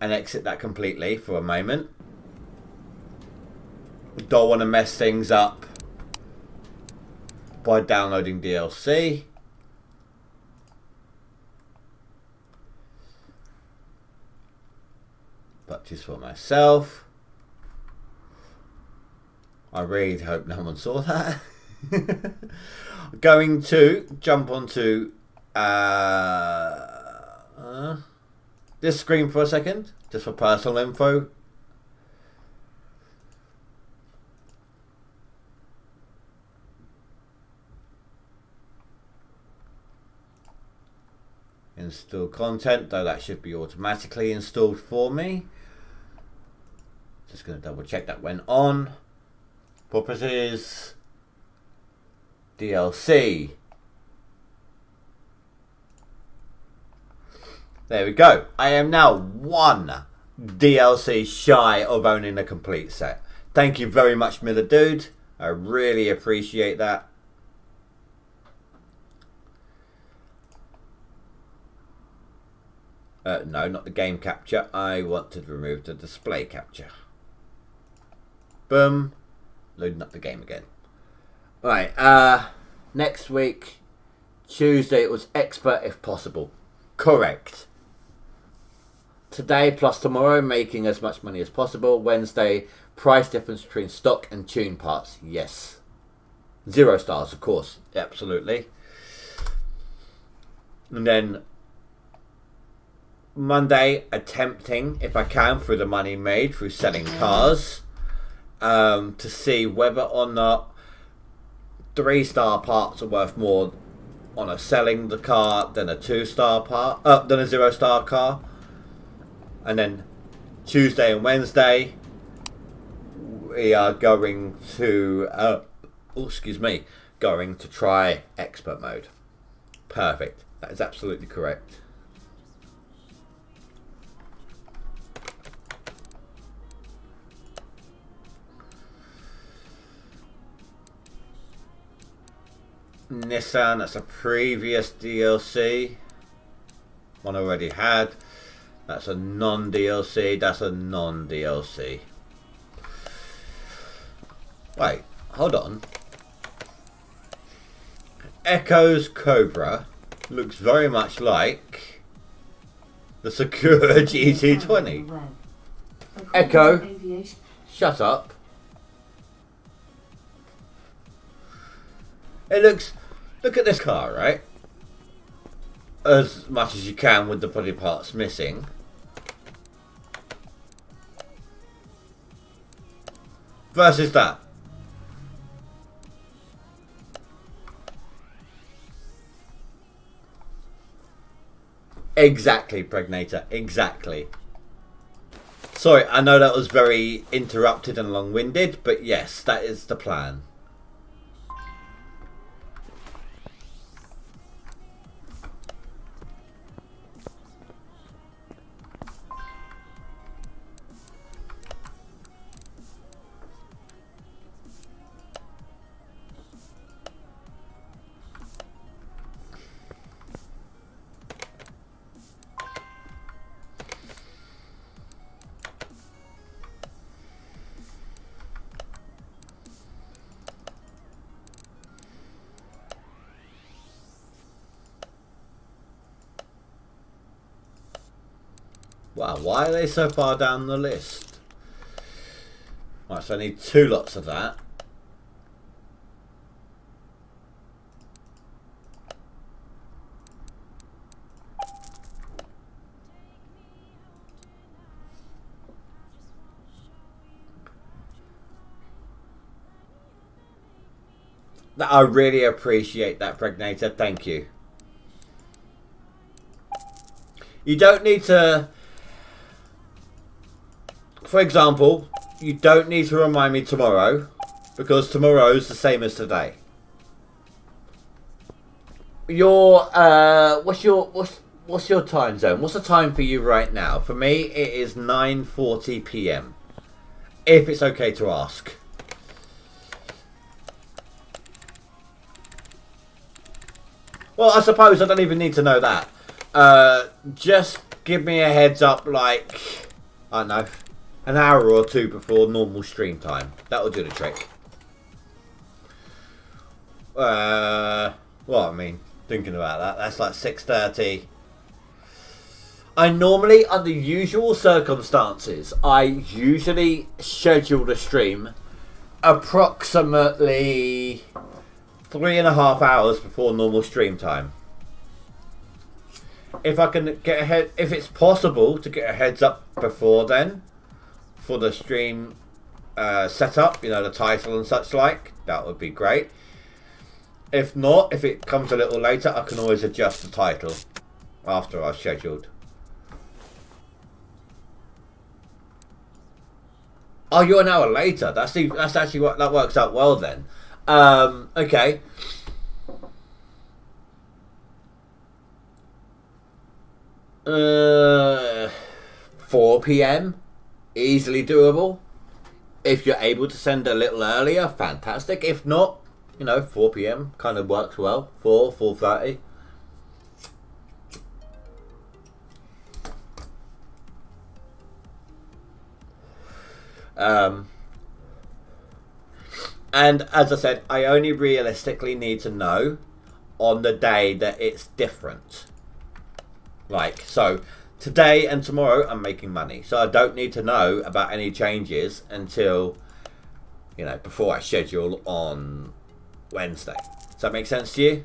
And exit that completely for a moment. Don't want to mess things up by downloading DLC. But just for myself. I really hope no one saw that. Going to jump onto this screen for a second, just for personal info. Install content, though that should be automatically installed for me. Just going to double check that went on. Properties, DLC. There we go. I am now 1 DLC shy of owning a complete set. Thank you very much, Miller Dude. I really appreciate that. No, not the game capture. I want to remove the display capture. Boom. Loading up the game again. Right, next week, Tuesday, it was expert if possible. Correct. Today plus tomorrow, making as much money as possible. Wednesday, price difference between stock and tune parts. Yes. 0 stars, of course. Absolutely. And then Monday, attempting, if I can, through the money made through selling cars, to see whether or not 3-star parts are worth more on a selling the car than a 2-star part, than a 0-star car. And then Tuesday and Wednesday, we are going to, going to try expert mode. Perfect. That is absolutely correct. Nissan, that's a previous DLC. One already had. That's a non-DLC. That's a non-DLC. Wait, hold on. Echo's Cobra looks very much like the Sakura GT20. Echo, shut up. It looks... Look at this car, right? As much as you can with the body parts missing. Versus that. Exactly, Pregnator. Exactly. Sorry, I know that was very interrupted and long-winded, but yes, that is the plan. Wow, why are they so far down the list? Right, so I need 2 lots of that. I really appreciate that, Pregnator. Thank you. You don't need to... For example, you don't need to remind me tomorrow, because tomorrow's the same as today. Your what's your time zone? What's the time for you right now? For me, it is 9:40 p.m. If it's okay to ask. Well, I suppose I don't even need to know that. Just give me a heads up, like, I don't know, an hour or 2 before normal stream time. That'll do the trick. Well, I mean, thinking about that, that's like 6:30. I normally, under usual circumstances, I usually schedule the stream approximately 3.5 hours before normal stream time. If I can get ahead, if it's possible to get a heads up before then, for the stream setup, you know, the title and such like, that would be great. If not, if it comes a little later, I can always adjust the title after I've scheduled. Oh, you're an hour later. That's actually what that works out well then. Okay. Uh, 4 p.m. easily doable. If you're able to send a little earlier, fantastic. If not, you know, 4 p.m. kind of works well. 4:30. And as I said, I only realistically need to know on the day that it's different. Like, so today and tomorrow I'm making money. So I don't need to know about any changes until, you know, before I schedule on Wednesday. Does that make sense to you?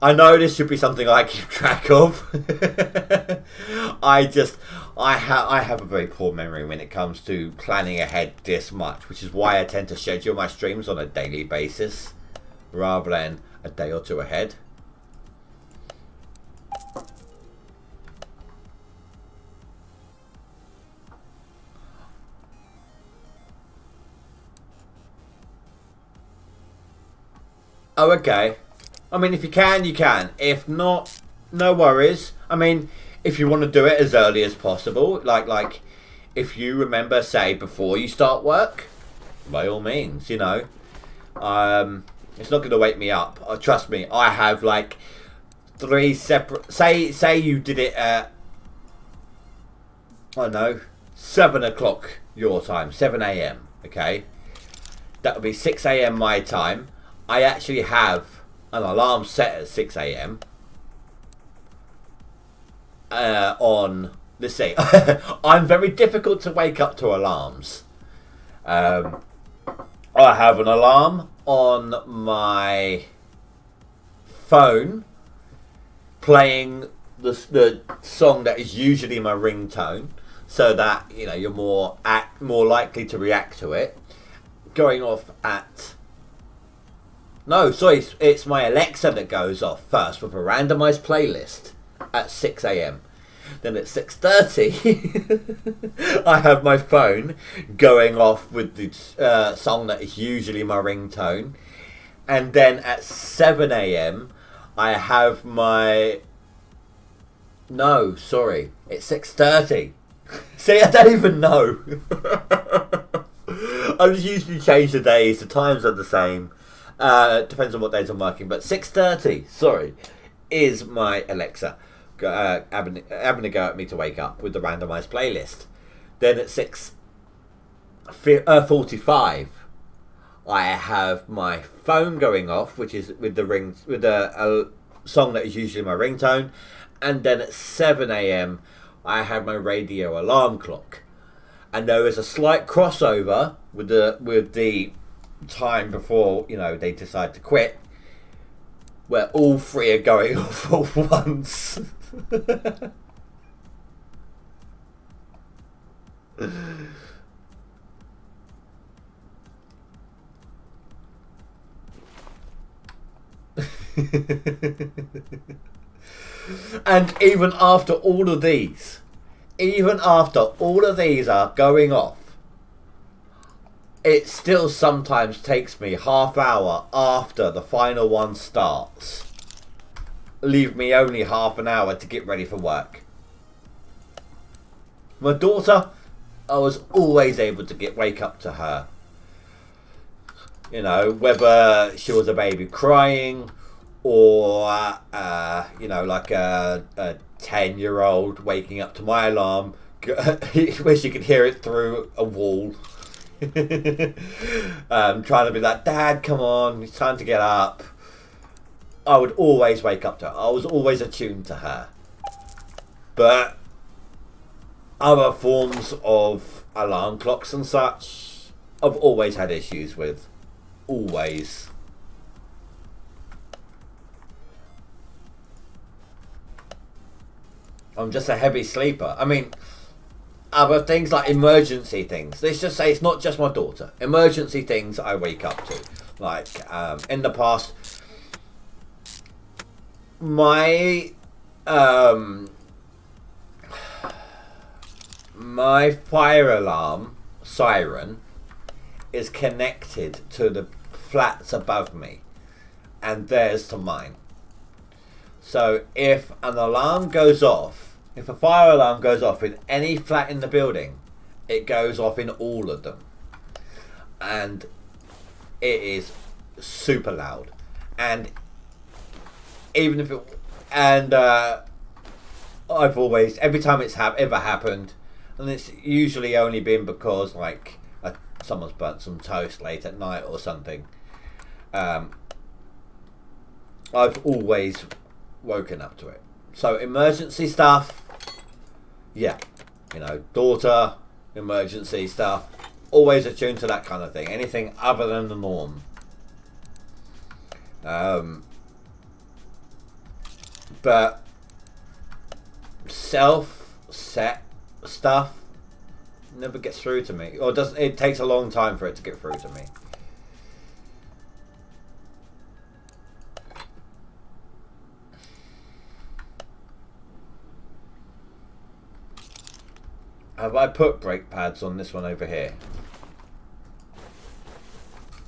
I know this should be something I keep track of. I have a very poor memory when it comes to planning ahead this much, which is why I tend to schedule my streams on a daily basis rather than a day or two ahead. Oh, okay. I mean, if you can, you can. If not, no worries. I mean, if you want to do it as early as possible, like if you remember, say, before you start work, by all means, you know. It's not going to wake me up. Trust me, I have like 3 separate... Say you did it at, I don't know, 7 o'clock your time, 7 a.m, okay? That would be 6 a.m. my time. I actually have an alarm set at 6 a.m. On, let's see, I'm very difficult to wake up to alarms. I have an alarm on my phone playing the song that is usually my ringtone, so that, you know, you're more likely to react to it. Going off at... No, sorry, it's my Alexa that goes off first with a randomised playlist at 6 a.m. Then at 6:30, I have my phone going off with the song that is usually my ringtone. And then at 7 a.m, I have my... No, sorry, it's 6:30. See, I don't even know. I just usually change the days, the times are the same. Depends on what days I'm working, but 6:30, sorry, is my Alexa having a go at me to wake up with the randomised playlist. Then at 6:45, I have my phone going off, which is with the song that is usually my ringtone, and then at 7 a.m, I have my radio alarm clock, and there is a slight crossover with the time before, you know, they decide to quit, where all 3 are going off at once. And even after all of these are going off, it still sometimes takes me half hour after the final one starts. Leave me only half an hour to get ready for work. My daughter, I was always able to wake up to her. You know, whether she was a baby crying or, you know, like a 10-year-old waking up to my alarm, where she could hear it through a wall. Trying to be like, Dad, come on, it's time to get up. I would always wake up to her. I was always attuned to her. But other forms of alarm clocks and such, I've always had issues with. Always. I'm just a heavy sleeper. I mean, other things like emergency things. Let's just say it's not just my daughter. Emergency things I wake up to. Like, in the past, my my fire alarm siren is connected to the flats above me, and theirs to mine. So if an alarm goes off, if a fire alarm goes off in any flat in the building, it goes off in all of them. And it is super loud. And even if it... And I've always... Every time it's ever happened, and it's usually only been because like someone's burnt some toast late at night or something. I've always woken up to it. So emergency stuff, yeah, you know, daughter, emergency stuff, always attuned to that kind of thing. Anything other than the norm. But self-set stuff never gets through to me, or doesn't. It takes a long time for it to get through to me. Have I put brake pads on this one over here?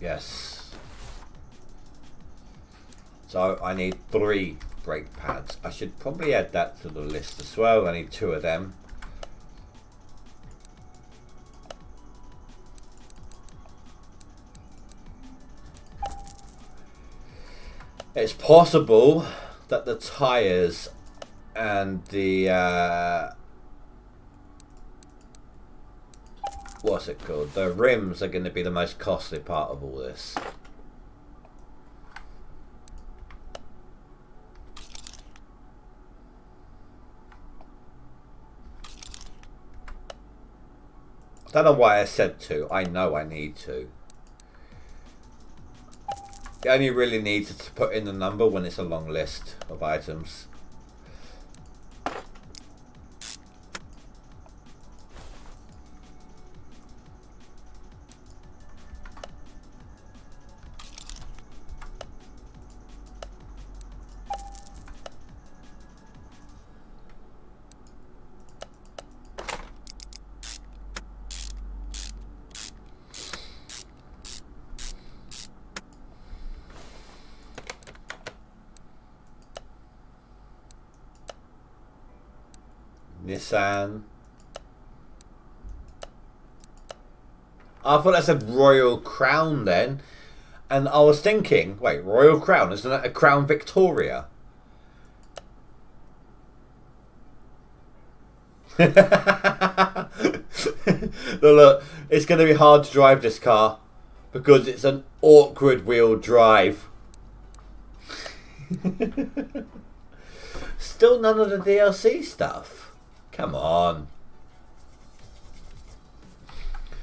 Yes. So I need 3 brake pads. I should probably add that to the list as well. I need 2 of them. It's possible that the tyres and the what's it called? The rims are going to be the most costly part of all this. I don't know why I said 2. I know I need 2. You only really need to put in the number when it's a long list of items. Nissan. I thought that said Royal Crown then. And I was thinking, wait, Royal Crown? Isn't that a Crown Victoria? Look, it's going to be hard to drive this car because it's an awkward wheel drive. Still none of the DLC stuff. Come on.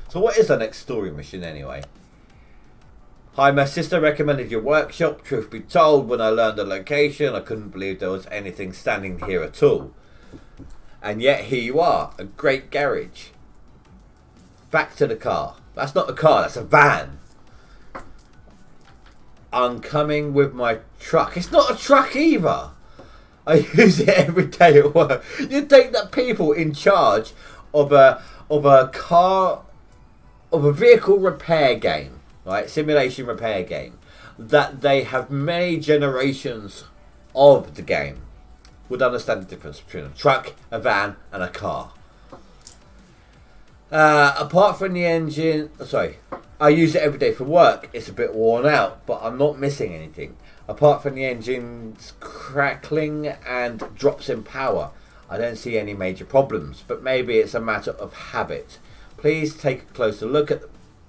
So what is the next story mission anyway? Hi, my sister recommended your workshop. Truth be told, when I learned the location, I couldn't believe there was anything standing here at all. And yet here you are, a great garage. Back to the car. That's not a car, that's a van. I'm coming with my truck. It's not a truck either. I use it every day at work. You'd think that people in charge of a vehicle repair game, right, simulation repair game, that they have many generations of the game, would understand the difference between a truck, a van, and a car. Apart from the engine, I use it every day for work. It's a bit worn out, but I'm not missing anything. Apart from the engine's crackling and drops in power, I don't see any major problems, but maybe it's a matter of habit. Please take a closer look at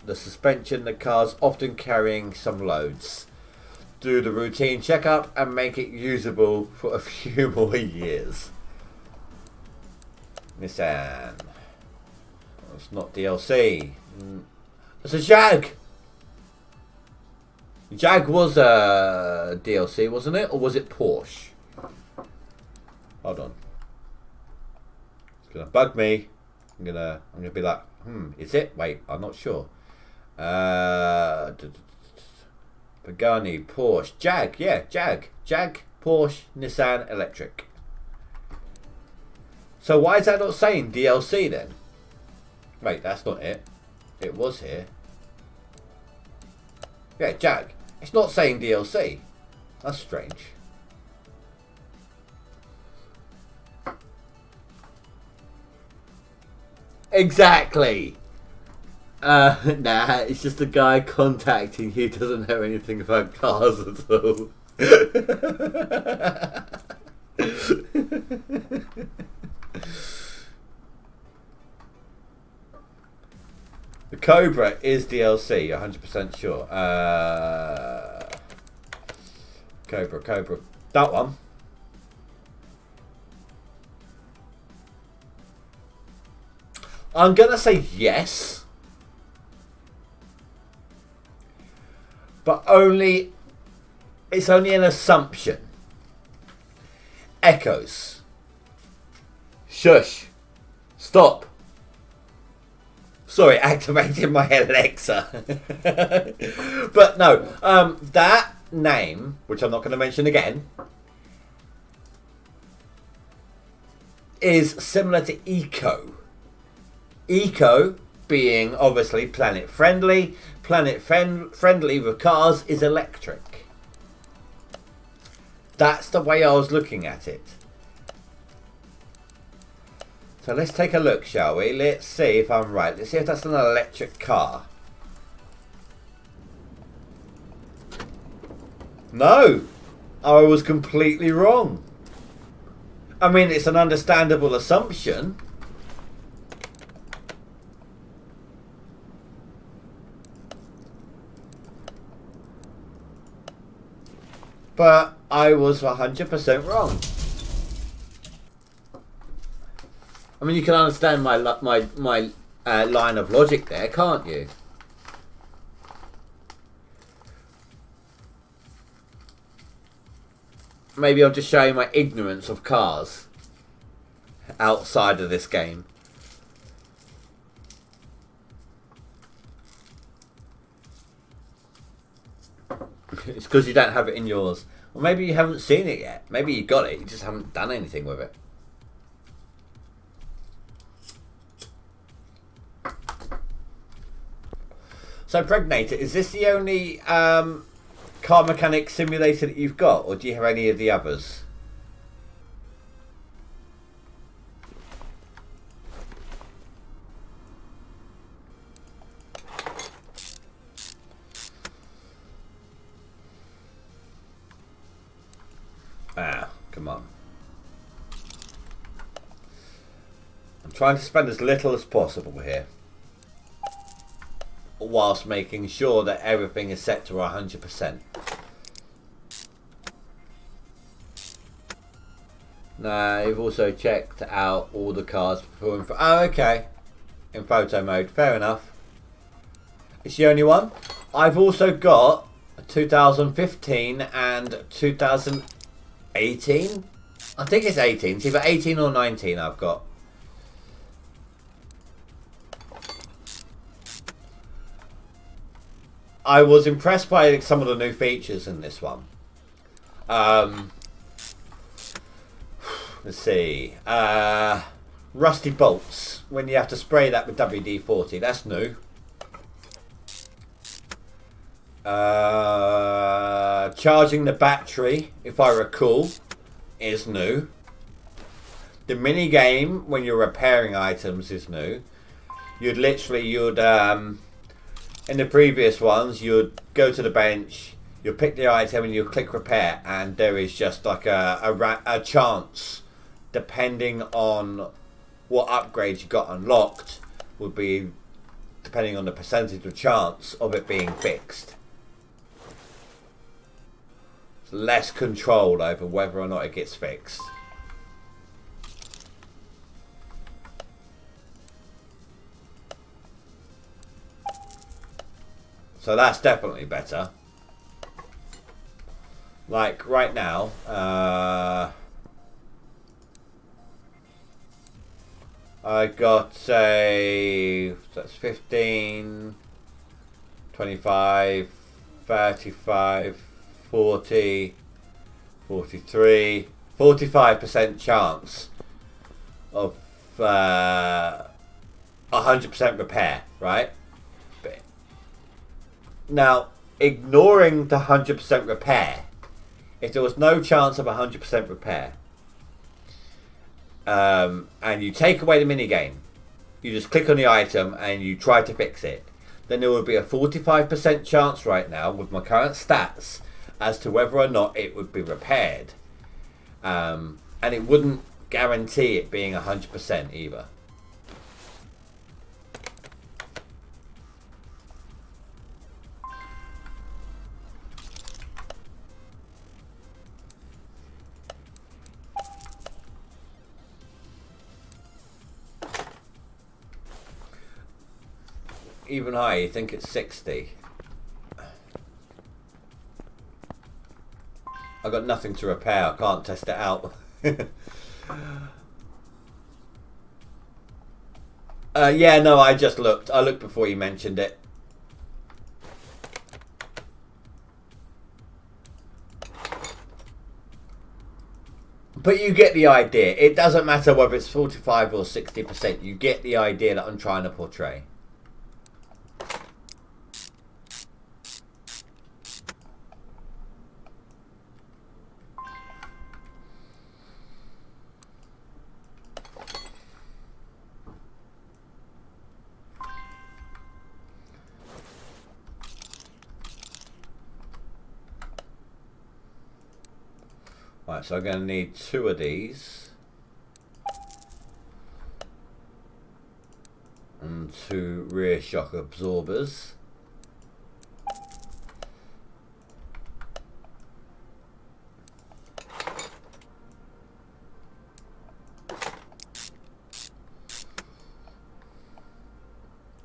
the suspension. The car's often carrying some loads. Do the routine checkup and make it usable for a few more years. Nissan. It's not DLC. It's a Jag. Jag was a DLC, wasn't it? Or was it Porsche? Hold on. It's gonna bug me. I'm gonna be like, is it? Wait, I'm not sure. Pagani, Porsche, Jag, yeah, Jag, Porsche, Nissan, electric. So why is that not saying DLC then? Wait, that's not it. It was here. Yeah, Jag. It's not saying DLC. That's strange. Exactly. Nah, it's just a guy contacting you who doesn't know anything about cars at all. Cobra is DLC, 100% sure. Cobra. That one. I'm going to say yes. But it's only an assumption. Echoes. Shush. Stop. Sorry, activating my Alexa. But no, that name, which I'm not going to mention again, is similar to Eco. Eco being obviously planet friendly. Planet friendly with cars is electric. That's the way I was looking at it. So let's take a look, shall we? Let's see if I'm right. Let's see if that's an electric car. No! I was completely wrong. I mean, it's an understandable assumption. But I was 100% wrong. I mean, you can understand my line of logic there, can't you? Maybe I'm just showing my ignorance of cars outside of this game. It's because you don't have it in yours. Or maybe you haven't seen it yet. Maybe you got it, you just haven't done anything with it. So, Pregnator, is this the only car mechanic simulator that you've got, or do you have any of the others? Ah, come on. I'm trying to spend as little as possible here, whilst making sure that everything is set to 100%. Now, you've also checked out all the cars before. Oh, okay. In photo mode. Fair enough. It's the only one. I've also got 2015 and 2018. I think it's 18. It's either 18 or 19 I've got. I was impressed by some of the new features in this one. Let's see. Rusty bolts. When you have to spray that with WD-40. That's new. Charging the battery, if I recall, is new. The mini game, when you're repairing items, is new. You'd in the previous ones, you'd go to the bench, you'll pick the item and you'll click repair, and there is just like a chance, depending on what upgrades you got unlocked, would be depending on the percentage of chance of it being fixed. It's less control over whether or not it gets fixed. So that's definitely better. Like right now, I got, say, that's 15, 25, 35, 40, 43, 45% chance of 100% repair, right? Now, ignoring the 100% repair, if there was no chance of 100% repair, and you take away the minigame, you just click on the item and you try to fix it, then there would be a 45% chance right now with my current stats as to whether or not it would be repaired. And it wouldn't guarantee it being 100% either. even higher. You think it's 60. I've got nothing to repair. I can't test it out. Yeah, no, I just looked. I looked before you mentioned it. But you get the idea. It doesn't matter whether it's 45 or 60%. You get the idea that I'm trying to portray. Right, so I'm going to need 2 of these. And 2 rear shock absorbers.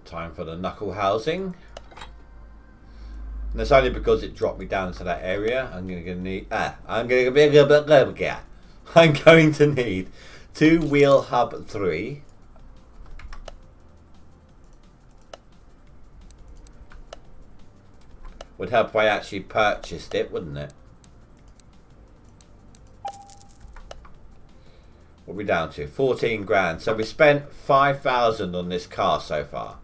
Time for the knuckle housing. And it's only because it dropped me down to that area. I'm going to need 2 wheel hub 3. Would help if I actually purchased it, wouldn't it? What are we down to? 14 grand. So we spent 5,000 on this car so far,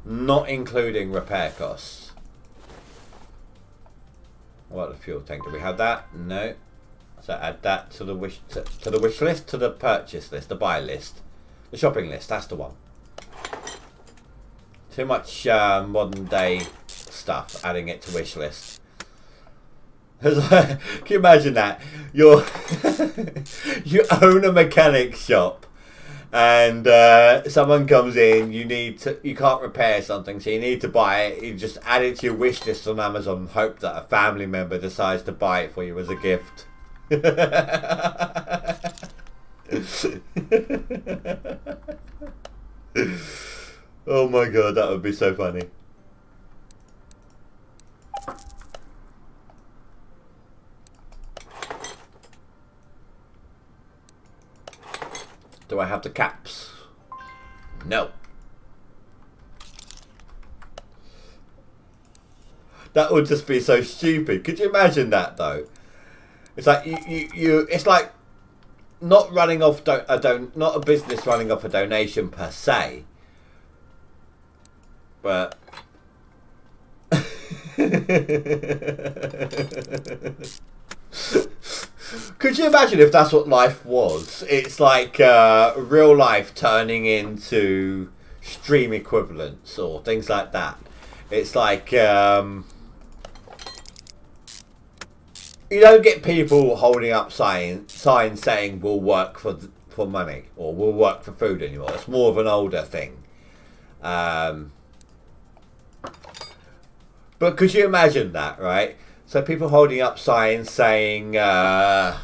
not including repair costs. What about the fuel tank? Do we have that? No. So add that to the wish list, to the purchase list, the buy list, the shopping list. That's the one. Too much modern day stuff. Adding it to wish list. Can you imagine that? You own a mechanic shop, and someone comes in. You can't repair something, so you need to buy it. You just add it to your wish list on Amazon and hope that a family member decides to buy it for you as a gift. Oh my god, that would be so funny. Do I have the caps? No. That would just be so stupid. Could you imagine that though? It's like it's like not running off not a business running off a donation per se, but could you imagine if that's what life was? It's like real life turning into stream equivalents or things like that. It's like you don't get people holding up signs saying we'll work for money or we'll work for food anymore. It's more of an older thing. But could you imagine that, right? So people holding up signs saying, I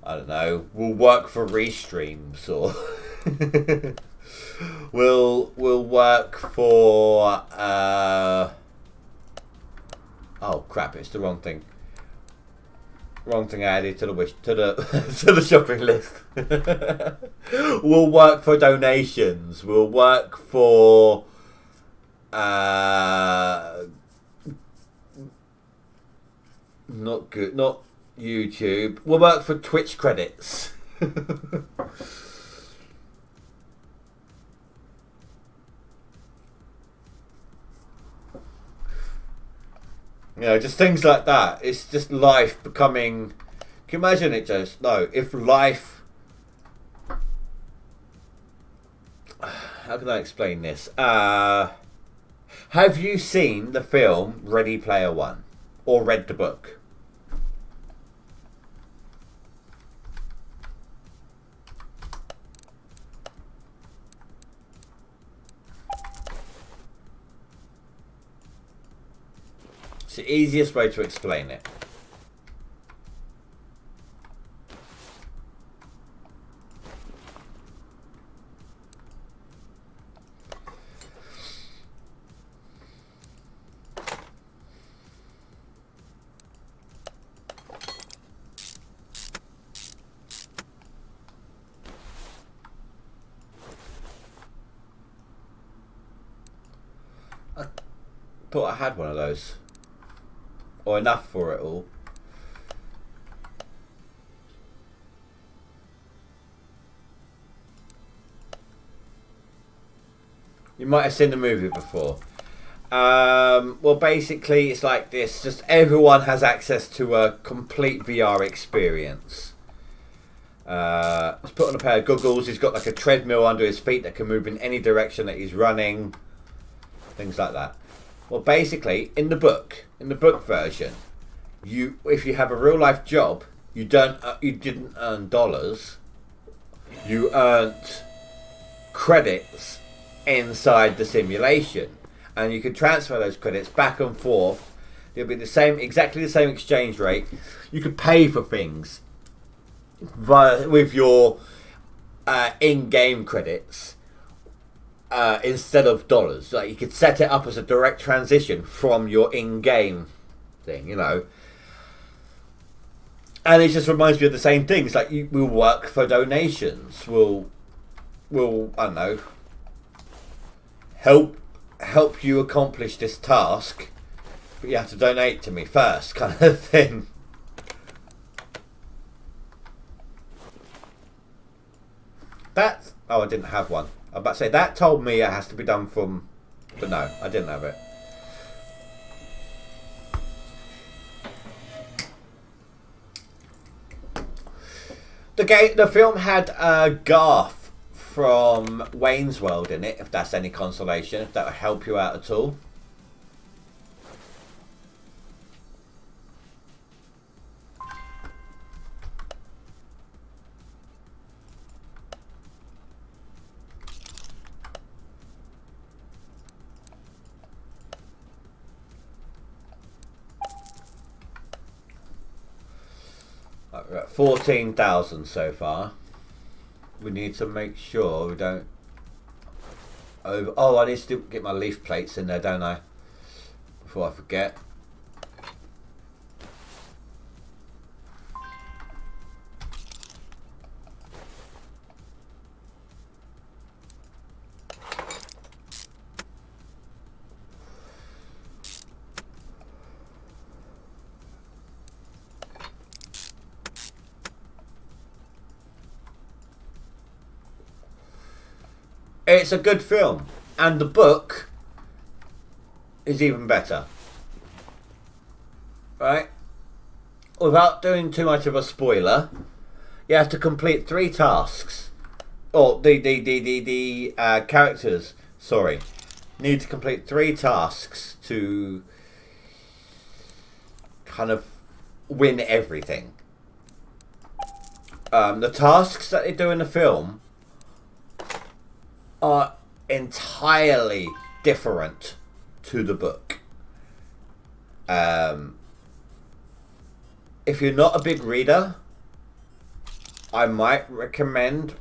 don't know, we'll work for restreams, or we'll work for oh crap! It's the wrong thing. Wrong thing I added to the to the shopping list. We'll work for donations. We'll work for not good, not YouTube. We'll work for Twitch credits. You know, just things like that. It's just life becoming. Can you imagine it? Just no. If life. How can I explain this? Have you seen the film Ready Player One, or read the book? It's the easiest way to explain it. Thought I had one of those. Or enough for it all. You might have seen the movie before. Well, basically, it's like this. Just everyone has access to a complete VR experience. He's put on a pair of goggles. He's got like a treadmill under his feet that can move in any direction that he's running. Things like that. Well, basically, in the book version, if you have a real life job, you didn't earn dollars. You earned credits inside the simulation, and you could transfer those credits back and forth. It'll be exactly the same exchange rate. You could pay for things with your in-game credits instead of dollars. Like, you could set it up as a direct transition from your in-game thing, you know. And it just reminds me of the same things. Like, we'll work for donations. We'll I don't know, help you accomplish this task, but you have to donate to me first, kind of thing. Oh, I didn't have one. I was about to say, that told me it has to be done from, but no, I didn't have it. The film had Garth from Wayne's World in it, if that's any consolation, if that will help you out at all. We're at 14,000 so far. We need to make sure we don't over. Oh, I need to get my leaf plates in there, don't I? Before I forget. It's a good film, and the book is even better. Right? Without doing too much of a spoiler, you have to complete 3 tasks. Or the characters, sorry, need to complete 3 tasks to kind of win everything. The tasks that they do in the film are entirely different to the book. If you're not a big reader, I might recommend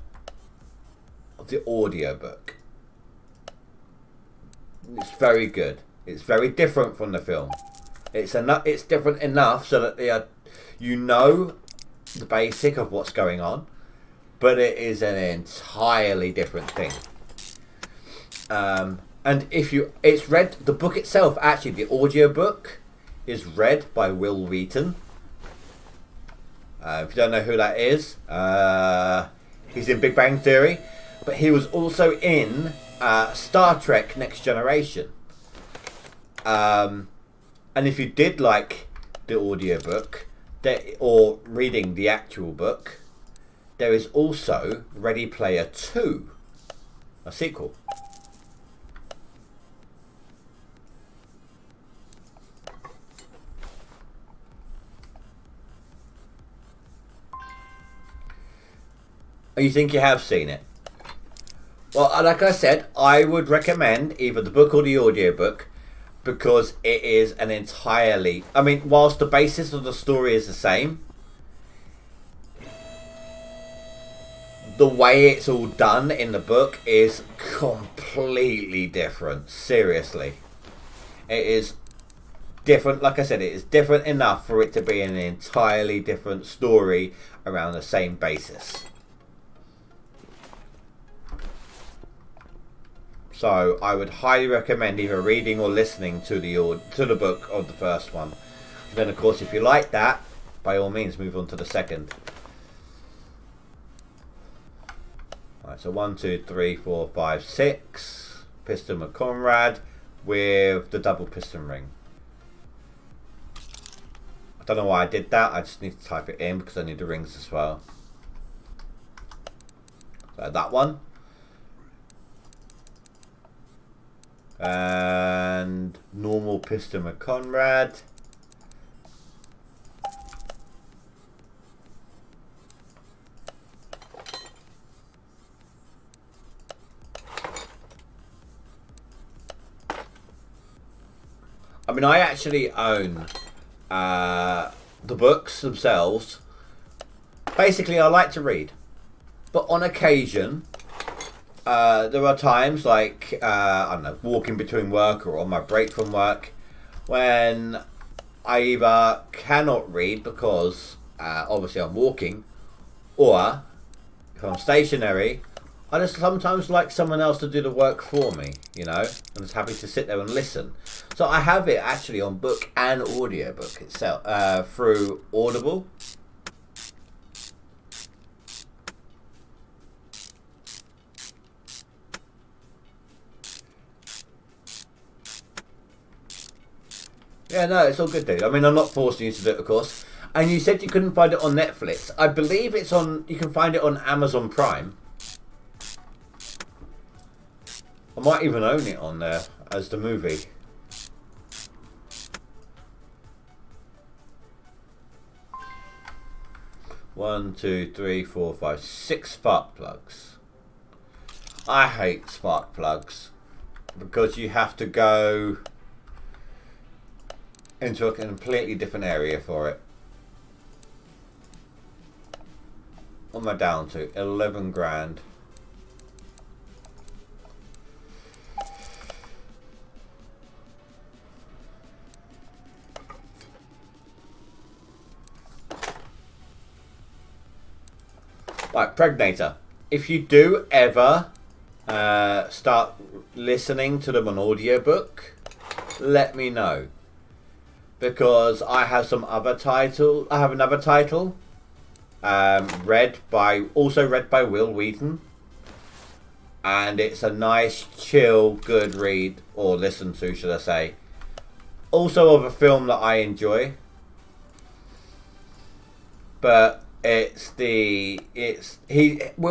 the audiobook. It's very good. It's very different from the film. It's different enough so that you know the basic of what's going on, but it is an entirely different thing. And it's read, the book itself, actually, the audiobook is read by Will Wheaton. If you don't know who that is, he's in Big Bang Theory, but he was also in Star Trek Next Generation. And if you did like the audiobook, or reading the actual book, there is also Ready Player 2, a sequel. You think you have seen it? Well, like I said, I would recommend either the book or the audiobook, because it is an entirely... I mean, whilst the basis of the story is the same, the way it's all done in the book is completely different. Seriously. It is different. Like I said, it is different enough for it to be an entirely different story around the same basis. So I would highly recommend either reading or listening to the book of the first one. Then of course if you like that, by all means move on to the second. Alright, so 1, 2, 3, 4, 5, 6. Piston with Conrad with the double piston ring. I don't know why I did that, I just need to type it in because I need the rings as well. So that one. And normal piston with Conrad. I mean, I actually own the books themselves. Basically, I like to read, but on occasion, there are times like I don't know, walking between work or on my break from work, when I either cannot read because obviously I'm walking, or if I'm stationary, I just sometimes like someone else to do the work for me, you know, and just happy to sit there and listen. So I have it actually on book and audiobook itself through Audible. Yeah, no, it's all good, dude. I mean, I'm not forcing you to do it, of course. And you said you couldn't find it on Netflix. I believe it's on. You can find it on Amazon Prime. I might even own it on there as the movie. One, two, three, four, five, 6 spark plugs. I hate spark plugs because you have to go into a completely different area for it. What am I down to? 11 grand. Right, Pregnator. If you do ever start listening to them on audiobook, let me know. Because I have some other title. I have another title. Read by Will Wheaton. And it's a nice, chill, good read, or listen to, should I say. Also of a film that I enjoy. But Will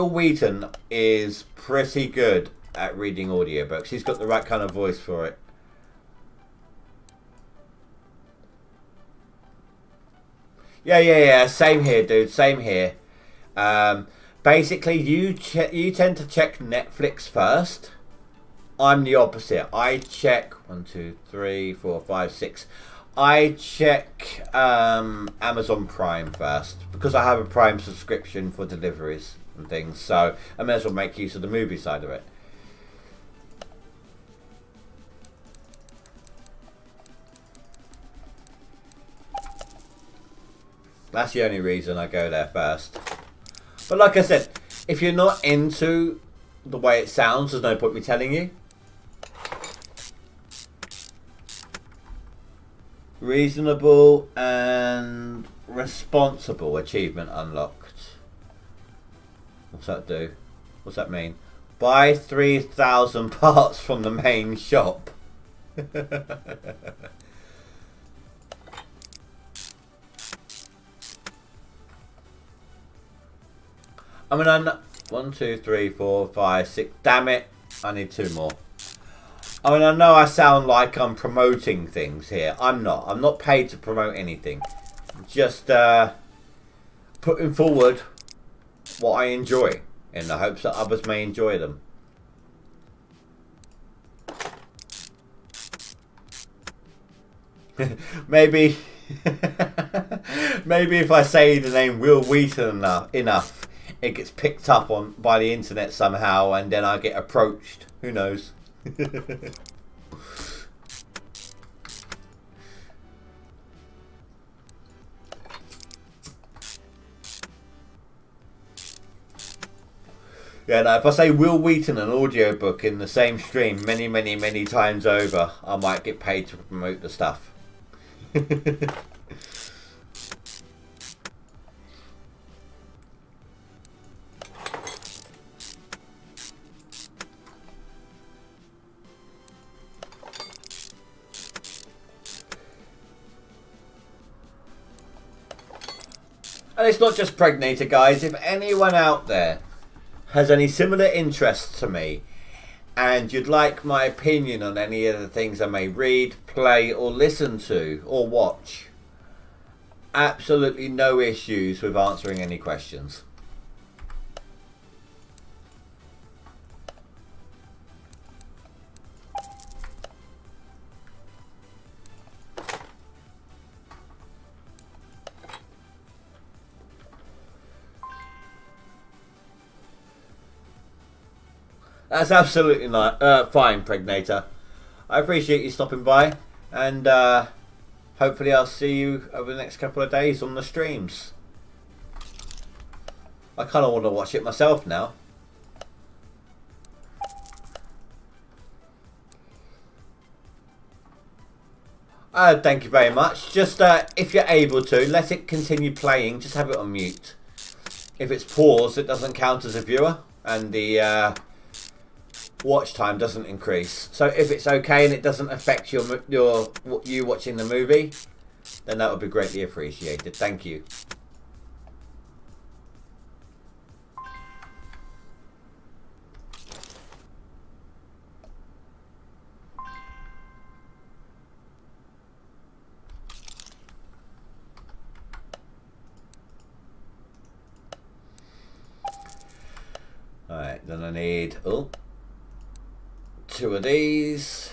Wheaton is pretty good at reading audiobooks. He's got the right kind of voice for it. Yeah. Same here, dude. Same here. Basically, you tend to check Netflix first. I'm the opposite. I check 1, 2, 3, 4, 5, 6. I check Amazon Prime first because I have a Prime subscription for deliveries and things. So I may as well make use of the movie side of it. That's the only reason I go there first. But like I said, if you're not into the way it sounds, there's no point me telling you. Reasonable and responsible achievement unlocked. What's that do? What's that mean? Buy 3,000 parts from the main shop. I mean, I'm not, 1, 2, 3, 4, 5, 6. Damn it! I need 2 more. I mean, I know I sound like I'm promoting things here. I'm not. I'm not paid to promote anything. Just putting forward what I enjoy in the hopes that others may enjoy them. Maybe if I say the name Will Wheaton enough, it gets picked up on by the internet somehow, and then I get approached. Who knows? Yeah, no, if I say Will Wheaton an audiobook in the same stream many times over, I might get paid to promote the stuff. And it's not just Pregnator, guys. If anyone out there has any similar interests to me and you'd like my opinion on any of the things I may read, play or listen to or watch, absolutely no issues with answering any questions. That's absolutely not fine, Pregnator. I appreciate you stopping by, and hopefully I'll see you over the next couple of days on the streams. I kind of want to watch it myself now. Thank you very much. Just if you're able to, let it continue playing. Just have it on mute. If it's paused, it doesn't count as a viewer, and the watch time doesn't increase. So if it's okay and it doesn't affect you watching the movie, then that would be greatly appreciated. Thank you. Alright, then I need 2 of these.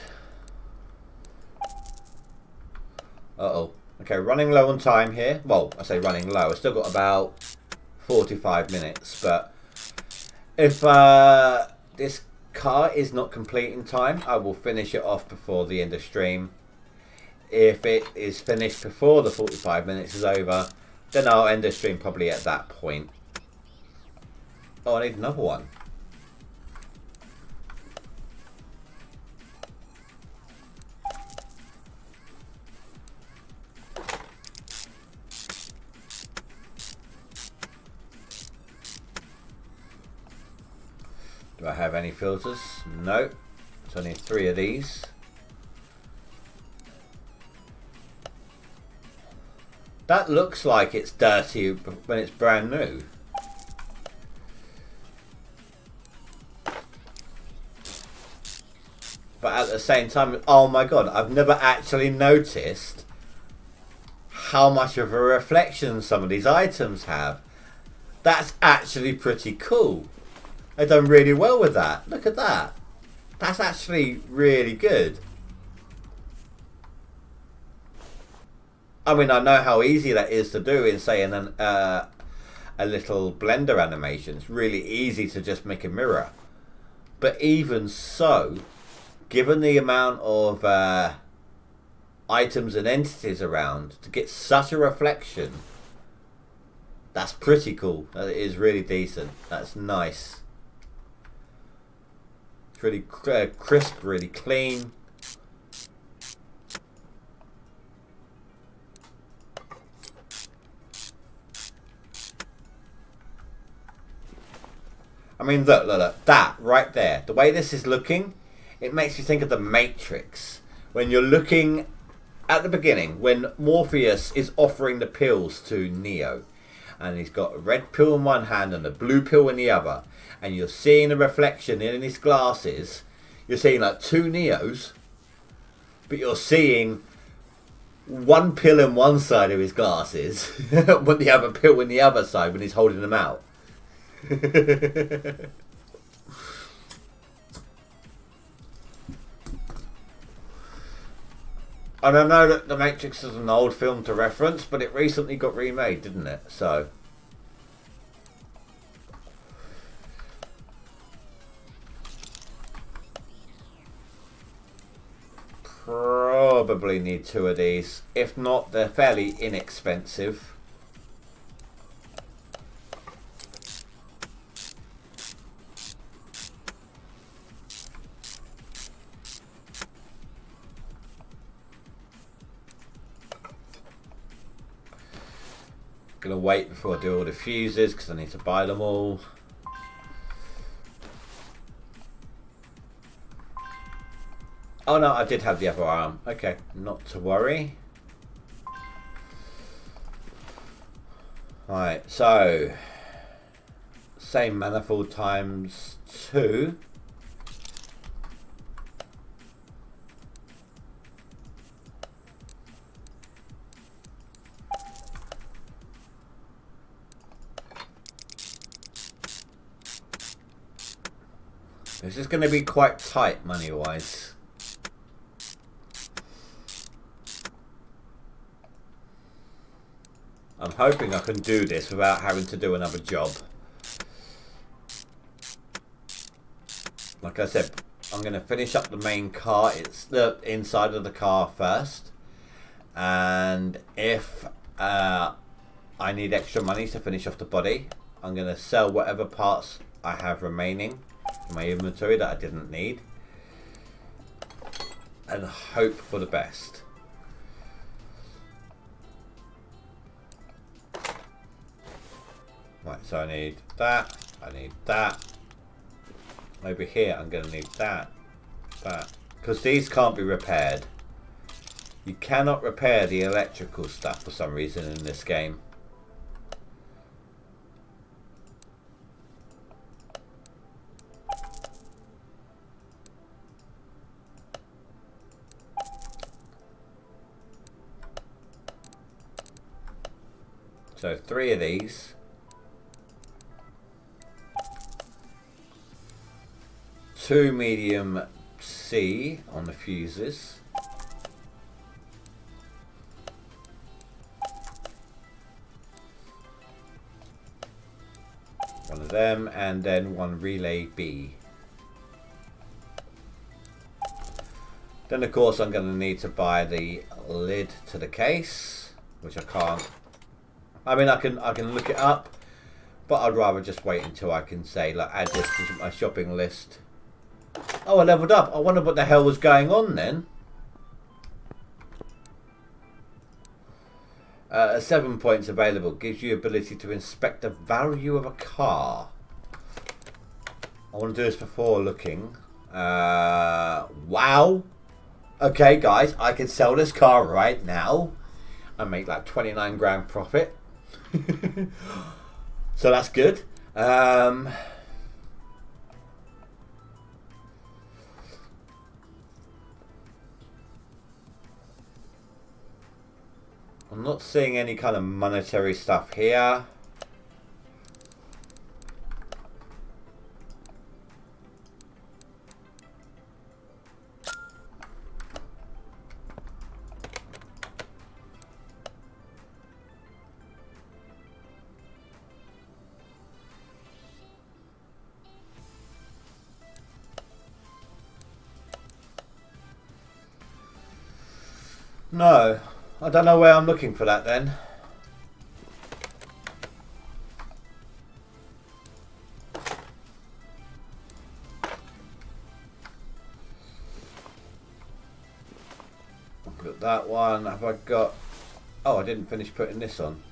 Uh-oh. Okay, running low on time here. Well, I say running low. I've still got about 45 minutes. But if this car is not complete in time, I will finish it off before the end of stream. If it is finished before the 45 minutes is over, then I'll end the stream probably at that point. Oh, I need another one. Do I have any filters? No. So I need 3 of these. That looks like it's dirty when it's brand new. But at the same time, oh my god, I've never actually noticed how much of a reflection some of these items have. That's actually pretty cool. They've done really well with that. Look at that. That's actually really good. I mean, I know how easy that is to do in, say, a little Blender animation. It's really easy to just make a mirror. But even so, given the amount of items and entities around, to get such a reflection, that's pretty cool. That is really decent. That's nice. It's really crisp, really clean. I mean, look, that right there. The way this is looking, it makes you think of the Matrix. When you're looking at the beginning, when Morpheus is offering the pills to Neo, and he's got a red pill in one hand and a blue pill in the other, and you're seeing the reflection in his glasses. You're seeing like 2 Neos, but you're seeing one pill in one side of his glasses, but the other pill in the other side when he's holding them out. And I know that The Matrix is an old film to reference, but it recently got remade, didn't it? So probably need 2 of these. If not, they're fairly inexpensive. Gonna wait before I do all the fuses because I need to buy them all. Oh no, I did have the other arm. Okay, not to worry. Right, so same manifold times 2. This is going to be quite tight money-wise. I'm hoping I can do this without having to do another job. Like I said, I'm going to finish up the main car. It's the inside of the car first. And if I need extra money to finish off the body, I'm going to sell whatever parts I have remaining in my inventory that I didn't need. And hope for the best. Right, so I need that. I need that. Over here, I'm going to need that. That. Because these can't be repaired. You cannot repair the electrical stuff for some reason in this game. So 3 of these. 2 medium C on the fuses. One of them, and then 1 relay B. Then of course I'm going to need to buy the lid to the case, which I can't. I mean, I can look it up, but I'd rather just wait until I can say, like, add this to my shopping list. Oh, I leveled up. I wonder what the hell was going on then. 7 points available. Gives you ability to inspect the value of a car. I want to do this before looking. Wow. Okay, guys. I can sell this car right now and make like 29 grand profit. So that's good. I'm not seeing any kind of monetary stuff here. No, I don't know where I'm looking for that then. I've got that one. Have I got... Oh, I didn't finish putting this on.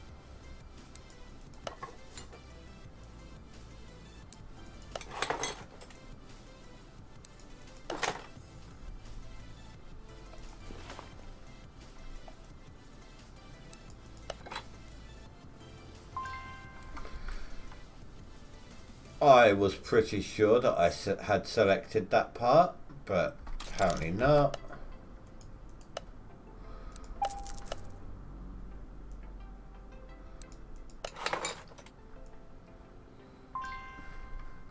I was pretty sure that I had selected that part, but apparently not.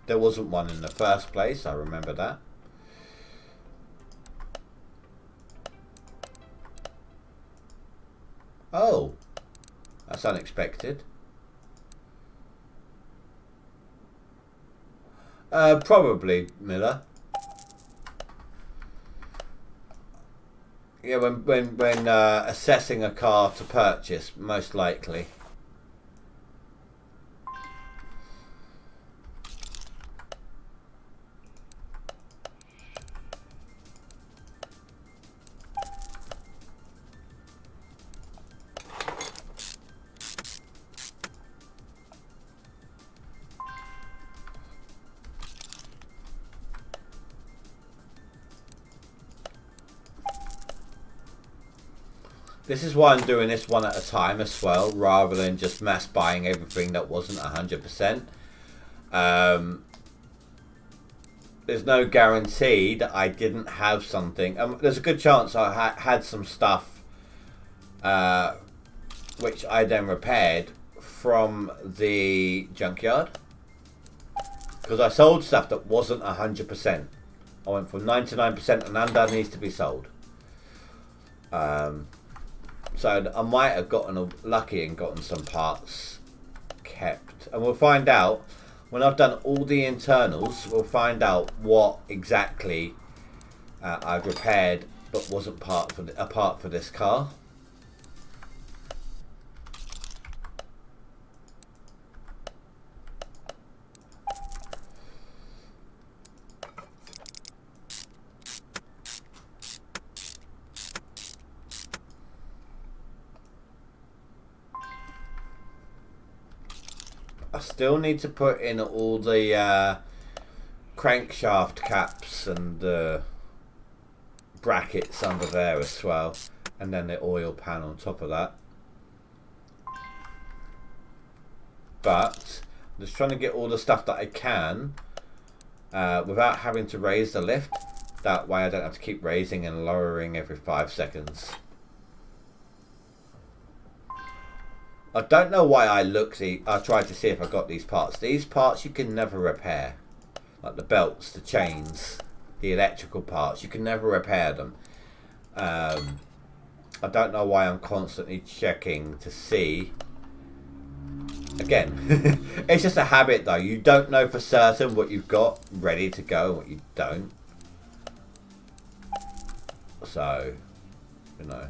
There wasn't one in the first place, I remember that. Oh, that's unexpected. Probably Miller. Yeah, when assessing a car to purchase, most likely. This is why I'm doing this one at a time as well, rather than just mass buying everything that wasn't 100%. There's no guarantee that I didn't have something. There's a good chance I had some stuff which I then repaired from the junkyard. Because I sold stuff that wasn't 100%. I went from 99% and under needs to be sold. So I might have gotten lucky and gotten some parts kept. And we'll find out. When I've done all the internals, we'll find out what exactly I've repaired but wasn't a part for this car. I still need to put in all the crankshaft caps and the brackets under there as well, and then the oil pan on top of that. But I'm just trying to get all the stuff that I can without having to raise the lift. That way I don't have to keep raising and lowering every 5 seconds. I don't know why I tried to see if I got these parts. These parts you can never repair. Like the belts, the chains, the electrical parts. You can never repair them. I don't know why I'm constantly checking to see. Again, it's just a habit though. You don't know for certain what you've got ready to go and what you don't. So, you know.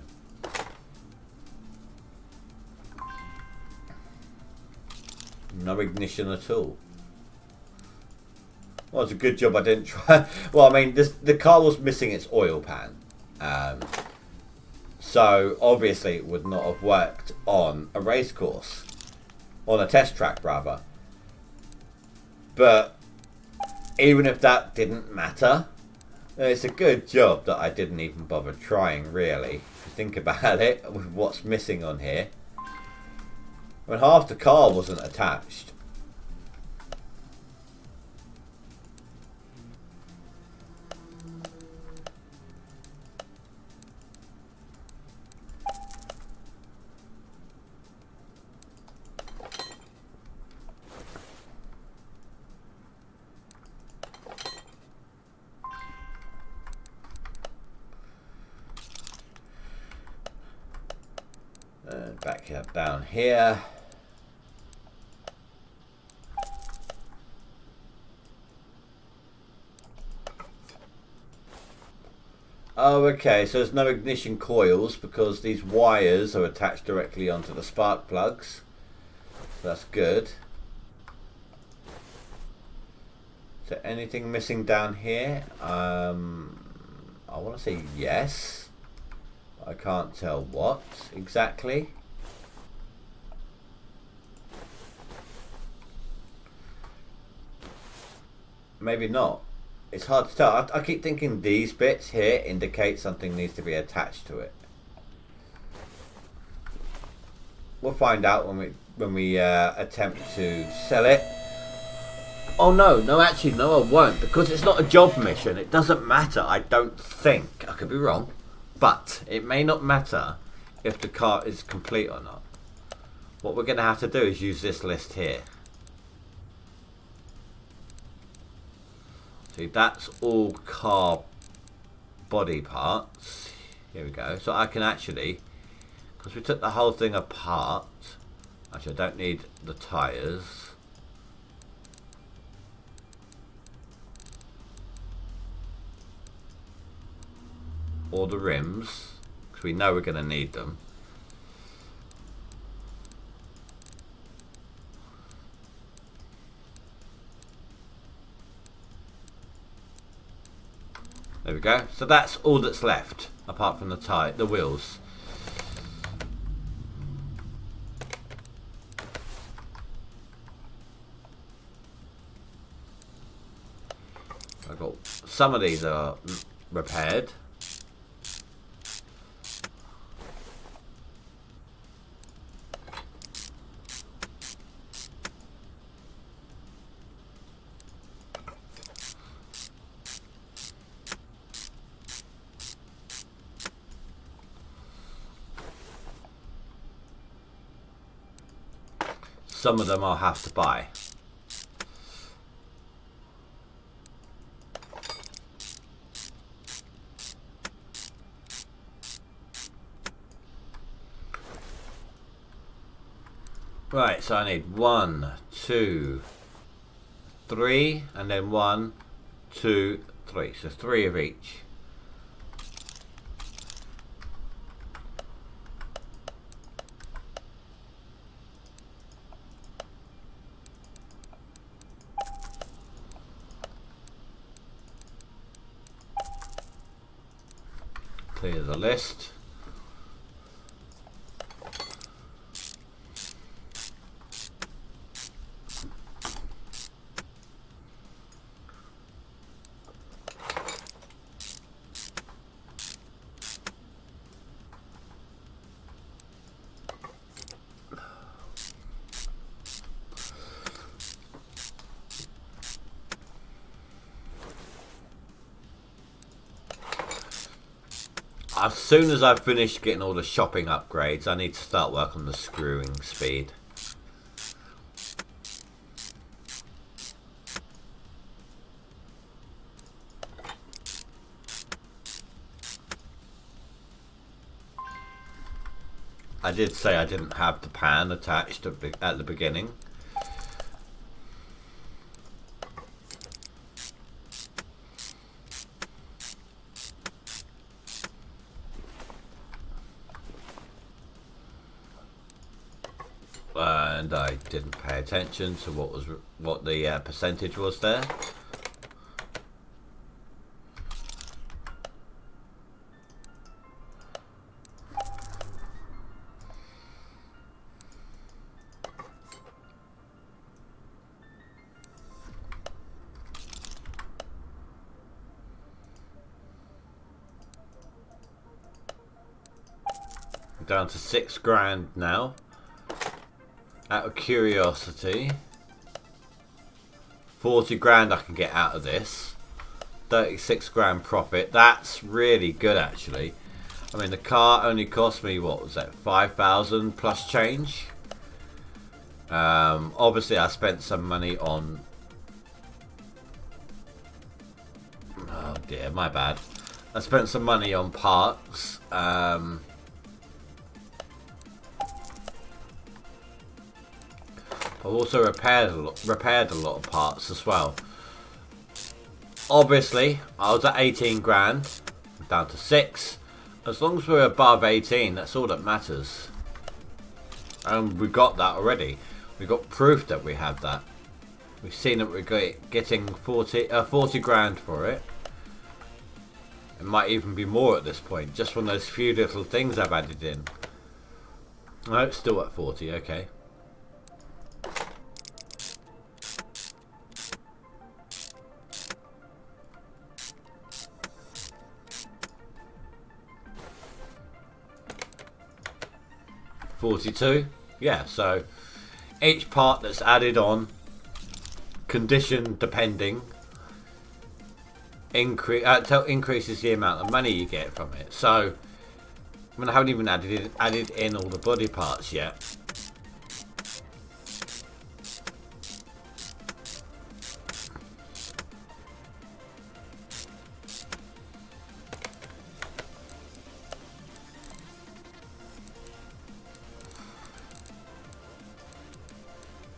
No ignition at all. Well, it's a good job I didn't try. Well, I mean, the car was missing its oil pan. So, obviously, it would not have worked on a race course. On a test track, rather. But, even if that didn't matter, it's a good job that I didn't even bother trying, really. If you think about it, with what's missing on here. When half the car wasn't attached. Back up down here. Oh, okay, so there's no ignition coils because these wires are attached directly onto the spark plugs. So that's good. Is there anything missing down here? I want to say yes. I can't tell what exactly. Maybe not. It's hard to tell. I keep thinking these bits here indicate something needs to be attached to it. We'll find out when we attempt to sell it. Oh no, actually no, I won't, because it's not a job mission. It doesn't matter. I don't think. I could be wrong, but it may not matter if the car is complete or not. What we're going to have to do is use this list here. See, that's all car body parts. Here we go. So I can actually, because we took the whole thing apart, actually I don't need the tyres. Or the rims, because we know we're going to need them. There we go. So that's all that's left, apart from the wheels. I've got some of these are repaired. some of them I'll have to buy. Right, so I need 1, 2, 3, and then 1, 2, 3. So 3 of each. Clear the list. As soon as I've finished getting all the shopping upgrades, I need to start work on the screwing speed. I did say I didn't have the pan attached at the beginning. And I didn't pay attention to what the percentage was there. I'm down to £6 now. Out of curiosity, 40 grand I can get out of this. 36 grand profit. That's really good, actually. I mean, the car only cost me, what was that, 5,000 plus change. Obviously, I spent some money on. Oh dear, my bad. I spent some money on parts. I've also repaired a lot of parts as well. Obviously, I was at 18 grand, down to 6. As long as we're above 18, that's all that matters. And we got that already. We got proof that we have that. We've seen that we're getting 40 grand for it. It might even be more at this point, just from those few little things I've added in. No, it's still at 40, okay. $42, yeah, so each part that's added on, condition depending, increases the amount of money you get from it. So I mean, I haven't even added in all the body parts yet.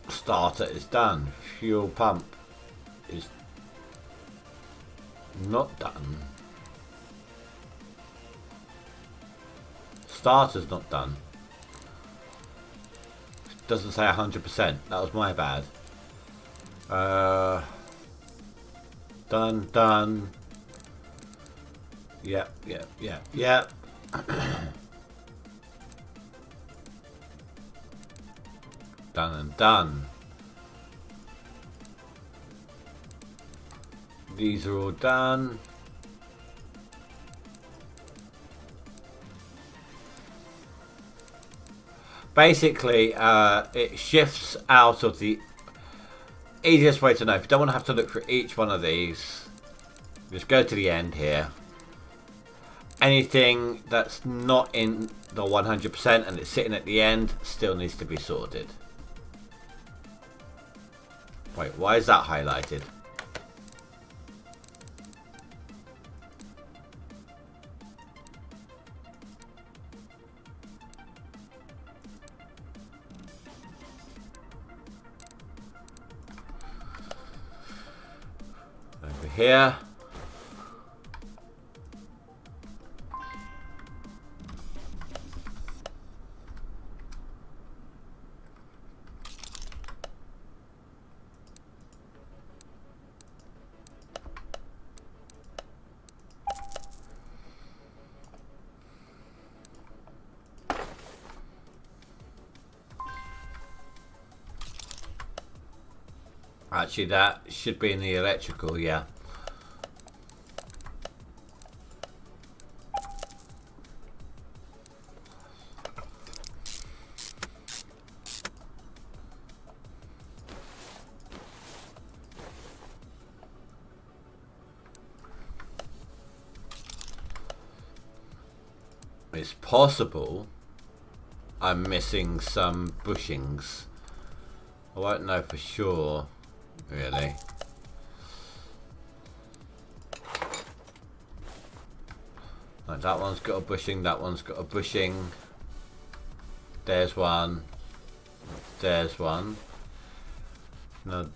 Starter is done. Fuel pump is not done. Starter's not done. Doesn't say 100%. That was my bad. Done. Yep. Done and done. These are all done. Basically, it shifts out of the easiest way to know. If you don't want to have to look for each one of these, just go to the end here. Anything that's not in the 100% and it's sitting at the end still needs to be sorted. Wait, why is that highlighted? Over here. Actually, that should be in the electrical, yeah. It's possible I'm missing some bushings. I won't know for sure, really. Like that one's got a bushing, that one's got a bushing. There's one. There's one. Now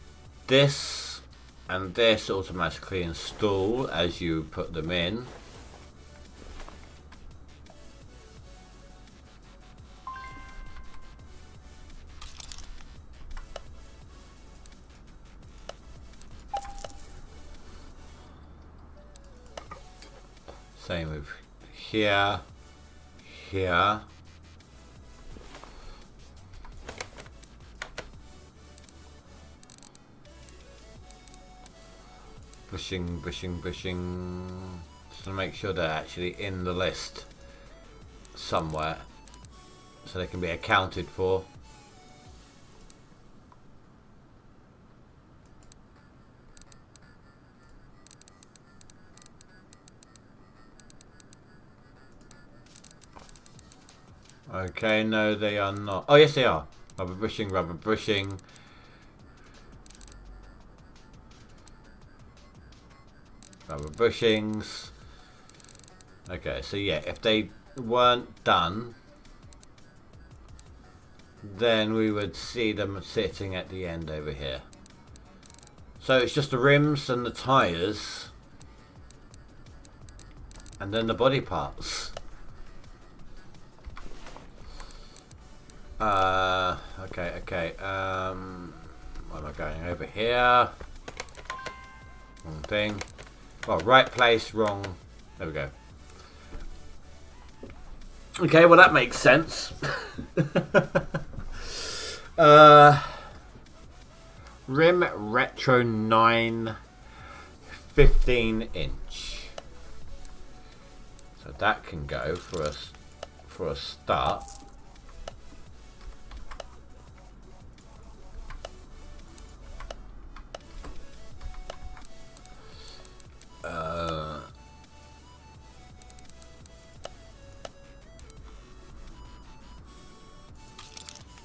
this and this automatically install as you put them in. Same with here, here. Bushing, bushing, bushing. Just to make sure they're actually in the list somewhere so they can be accounted for. Okay, no they are not. Oh yes they are. Rubber bushing, rubber bushing. Rubber bushings. Okay, so yeah, if they weren't done, then we would see them sitting at the end over here. So it's just the rims and the tyres and then the body parts. Okay. Where am I going? Over here. Wrong thing. Well, right place, wrong. There we go. Okay, well that makes sense. Rim Retro 9 15 inch. So that can go for a start.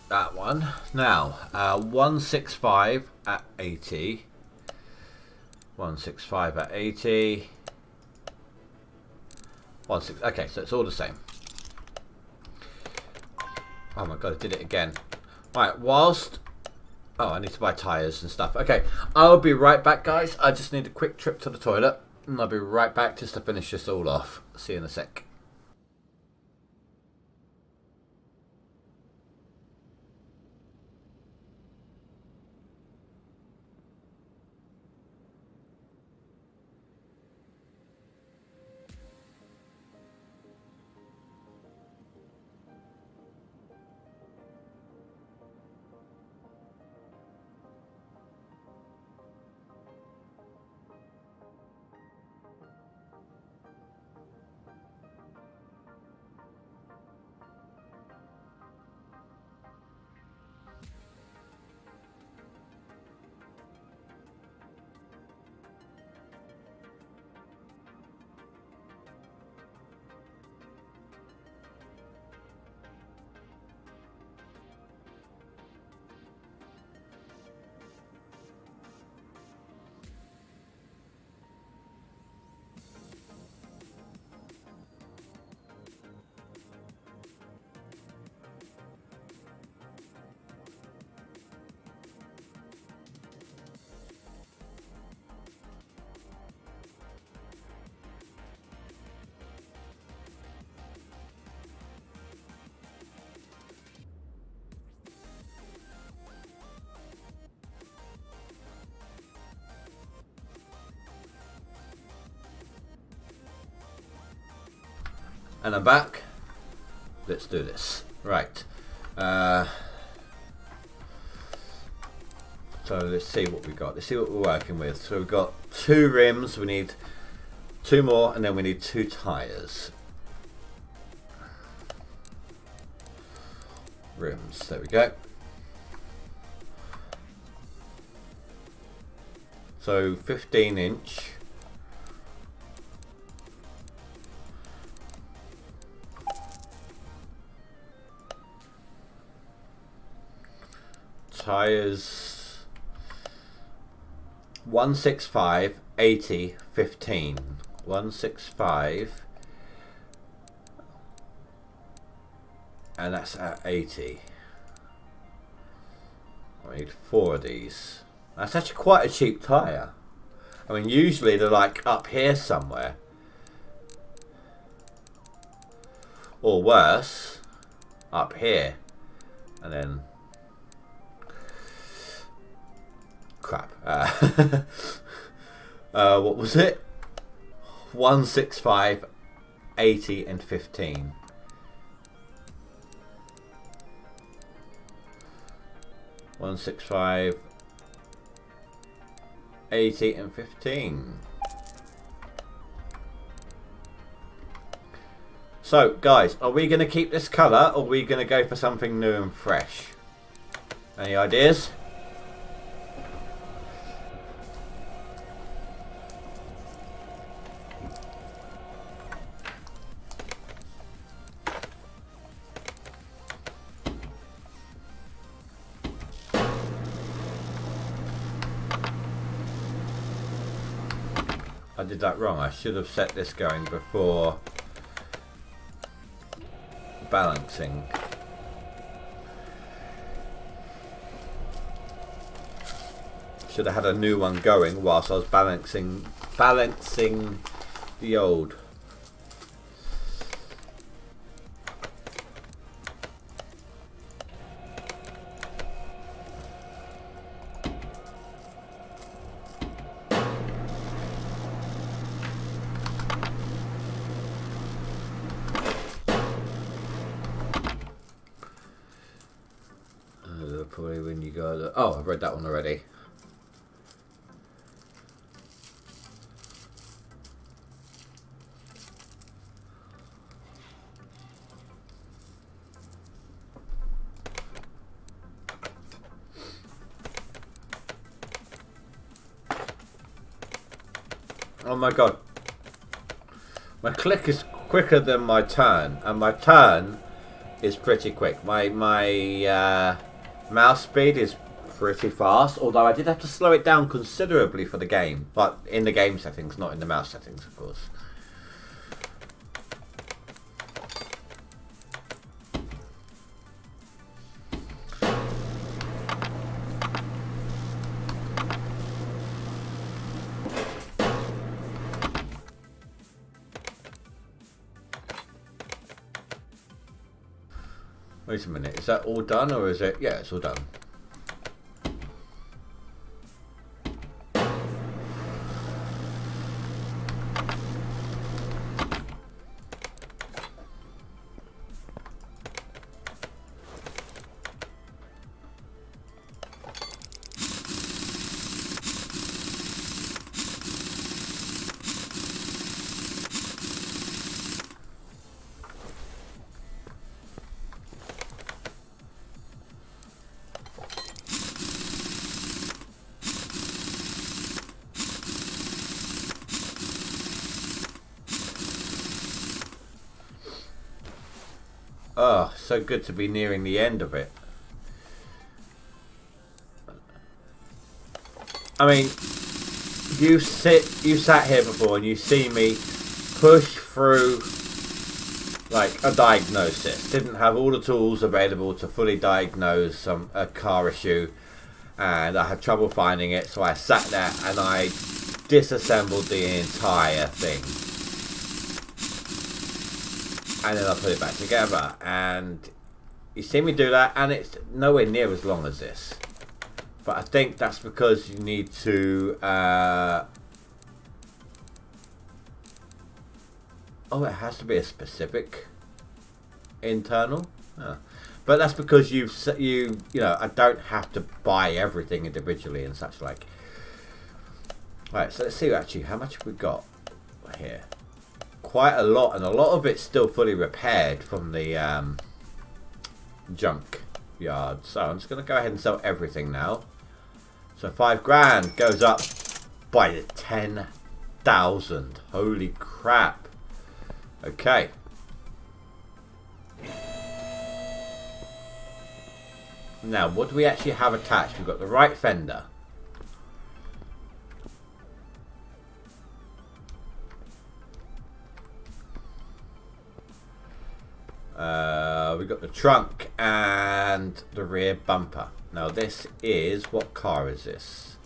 That one. Now, 165 at 80. 165 at 80. 16. Okay, so it's all the same. Oh my god, I did it again. Right, whilst... Oh, I need to buy tyres and stuff. Okay, I'll be right back, guys. I just need a quick trip to the toilet. And I'll be right back just to finish this all off. See you in a sec. And I'm back. Let's do this. Right. So let's see what we got. Let's see what we're working with. So we've got 2 rims. We need 2 more, and then we need 2 tyres. Rims. There we go. So 15-inch. Tyres 165, 80, 15. 165, and that's at 80. I need 4 of these. That's actually quite a cheap tyre. I mean, usually they're like up here somewhere, or worse, up here, and then crap. What was it? 165, 80, and 15. One, 6, 5, 80, and 15. So, guys, are we going to keep this colour, or are we going to go for something new and fresh? Any ideas? I did that wrong. I should have set this going before balancing. Should have had a new one going whilst I was balancing the old. Probably when you go. Oh, I've read that one already. Oh my god. My click is quicker than my turn, and my turn is pretty quick. My mouse speed is pretty fast, although I did have to slow it down considerably for the game, but in the game settings, not in the mouse settings, of course. Wait a minute, is that all done, or is it? Yeah, it's all done. Oh, so good to be nearing the end of it. I mean, you sat here before and you see me push through like a diagnosis. Didn't have all the tools available to fully diagnose a car issue, and I had trouble finding it, so I sat there and I disassembled the entire thing. And then I put it back together, and you see me do that, and it's nowhere near as long as this. But I think that's because you need to... Oh, it has to be a specific internal. Oh. But that's because you know, I don't have to buy everything individually and such like. Right, so let's see actually how much we've got here. Quite a lot, and a lot of it's still fully repaired from the junk yard. So I'm just going to go ahead and sell everything now. So 5 grand goes up by the 10,000. Holy crap. Okay. Now, what do we actually have attached? We've got the right fender. We've got the trunk and the rear bumper. Now, this is... what car is this?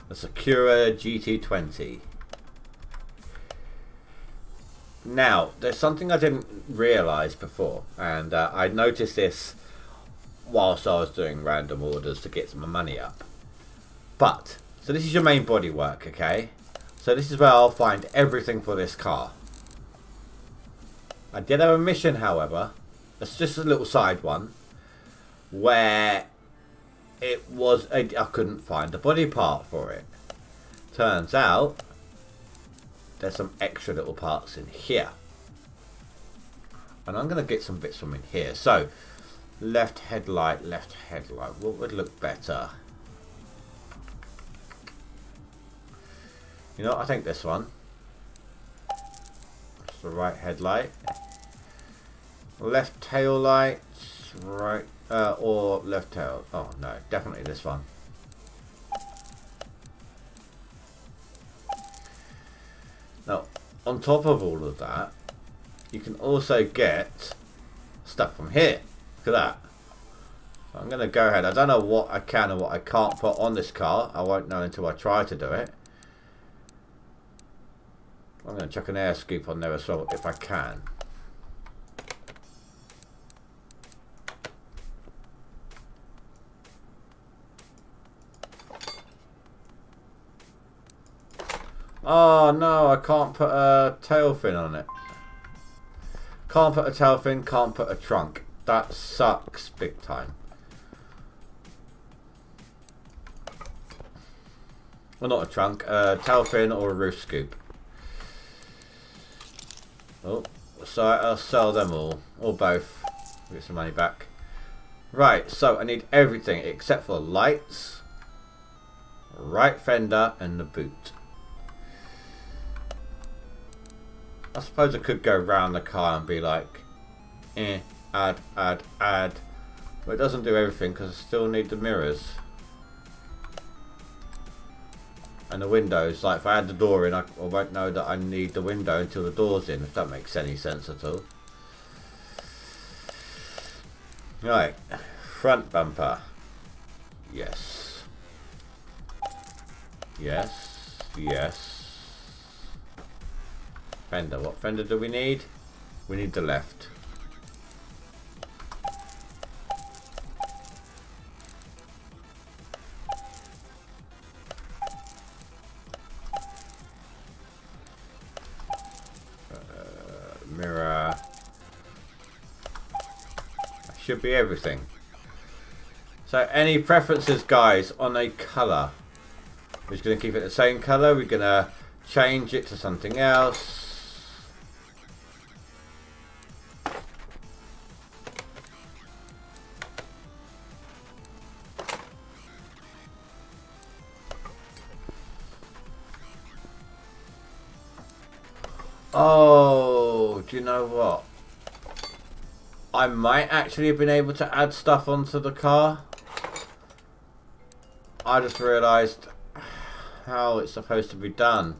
The Sakura GT20. Now, there's something I didn't realise before. And I noticed this whilst I was doing random orders to get some money up. But, so this is your main bodywork, okay? So this is where I'll find everything for this car. I did have a mission, however. It's just a little side one. Where it was, I couldn't find the body part for it. Turns out, there's some extra little parts in here. And I'm going to get some bits from in here. So, left headlight. What would look better? You know, I think this one. That's the right headlight. Left tail light. Right. Or left tail. Oh, no. Definitely this one. Now, on top of all of that, you can also get stuff from here. Look at that. So I'm going to go ahead. I don't know what I can and what I can't put on this car. I won't know until I try to do it. I'm going to chuck an air scoop on there as well if I can. Oh no, I can't put a tail fin on it. Can't put a tail fin, can't put a trunk. That sucks big time. Well, not a trunk, a tail fin or a roof scoop. Oh, so I'll sell them all, or both. Get some money back. Right, so I need everything except for lights, right fender, and the boot. I suppose I could go round the car and be like, add. But it doesn't do everything because I still need the mirrors. And the windows, like if I add the door in, I won't know that I need the window until the door's in, if that makes any sense at all. Right, front bumper. Yes. Yes. Yes. Fender. What fender do we need? We need the left. Mirror. That should be everything. So any preferences, guys, on a colour? We're just going to keep it the same colour. We're going to change it to something else. Oh, do you know what? I might actually have been able to add stuff onto the car. I just realised how it's supposed to be done.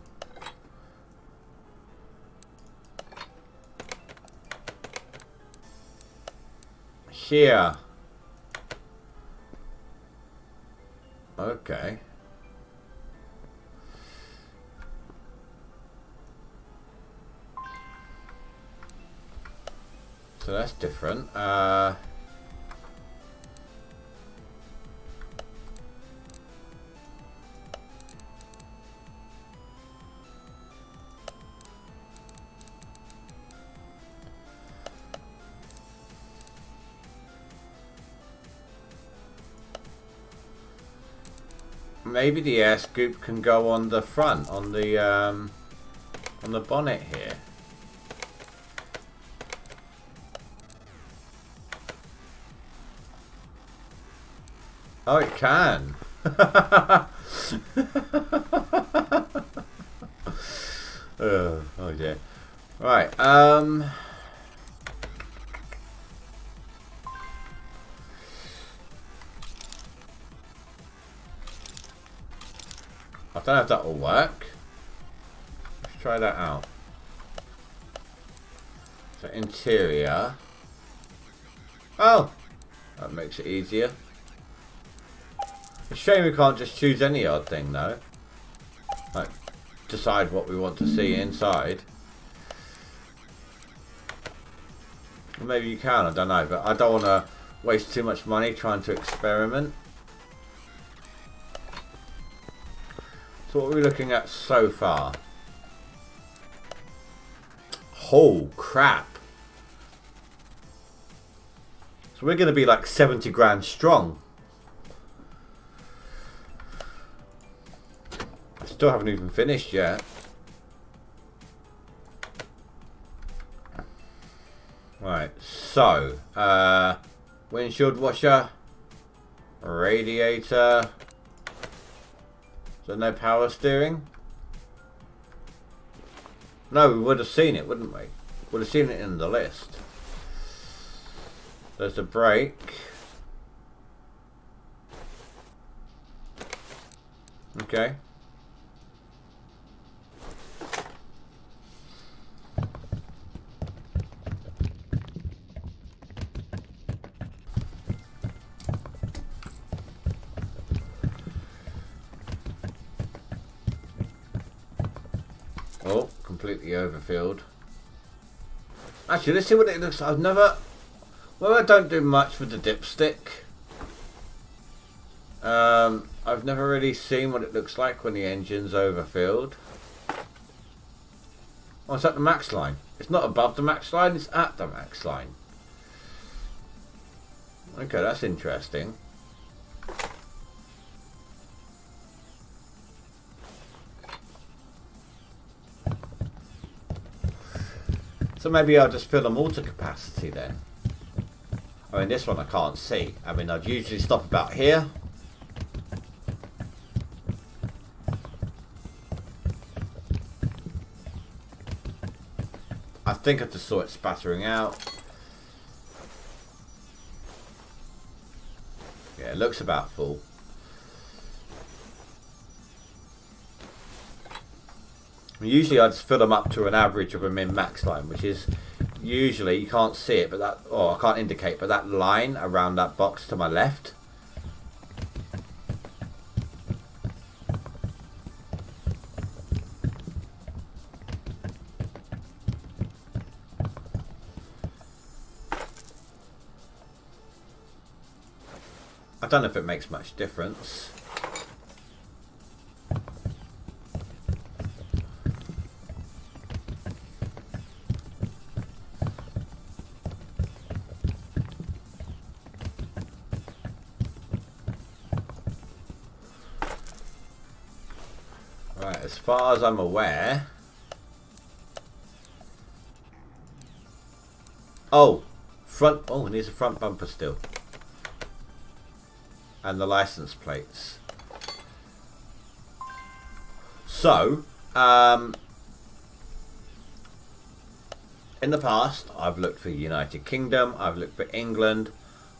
Here. Okay. So that's different. maybe the air scoop can go on the front, on the bonnet here. Oh, it can. Oh dear. Right. I don't know if that will work. Let's try that out. So interior. Oh, that makes it easier. It's a shame we can't just choose any odd thing though. Like decide what we want to see inside. Or maybe you can, I don't know, but I don't want to waste too much money trying to experiment. So what are we looking at so far? Oh crap. So we're going to be like 70 grand strong. I still haven't even finished yet. Right, so windshield washer, radiator. So no power steering? No, we would have seen it, wouldn't we? Would have seen it in the list. There's the brake. Okay. Oh, completely overfilled. Actually, let's see what it looks like. I've never... Well, I don't do much with the dipstick. I've never really seen what it looks like when the engine's overfilled. Oh, it's at the max line. It's not above the max line, it's at the max line. Okay, that's interesting. So maybe I'll just fill them all to capacity then. I mean, this one I can't see. I mean, I'd usually stop about here. I think I just saw it spattering out. Yeah, it looks about full. Usually I just fill them up to an average of a min-max line, which is usually, you can't see it, but that, or I can't indicate, but that line around that box to my left. I don't know if it makes much difference. Right, as far as I'm aware... Oh! Front... Oh, it needs a front bumper still. And the license plates. So, in the past, I've looked for United Kingdom, I've looked for England.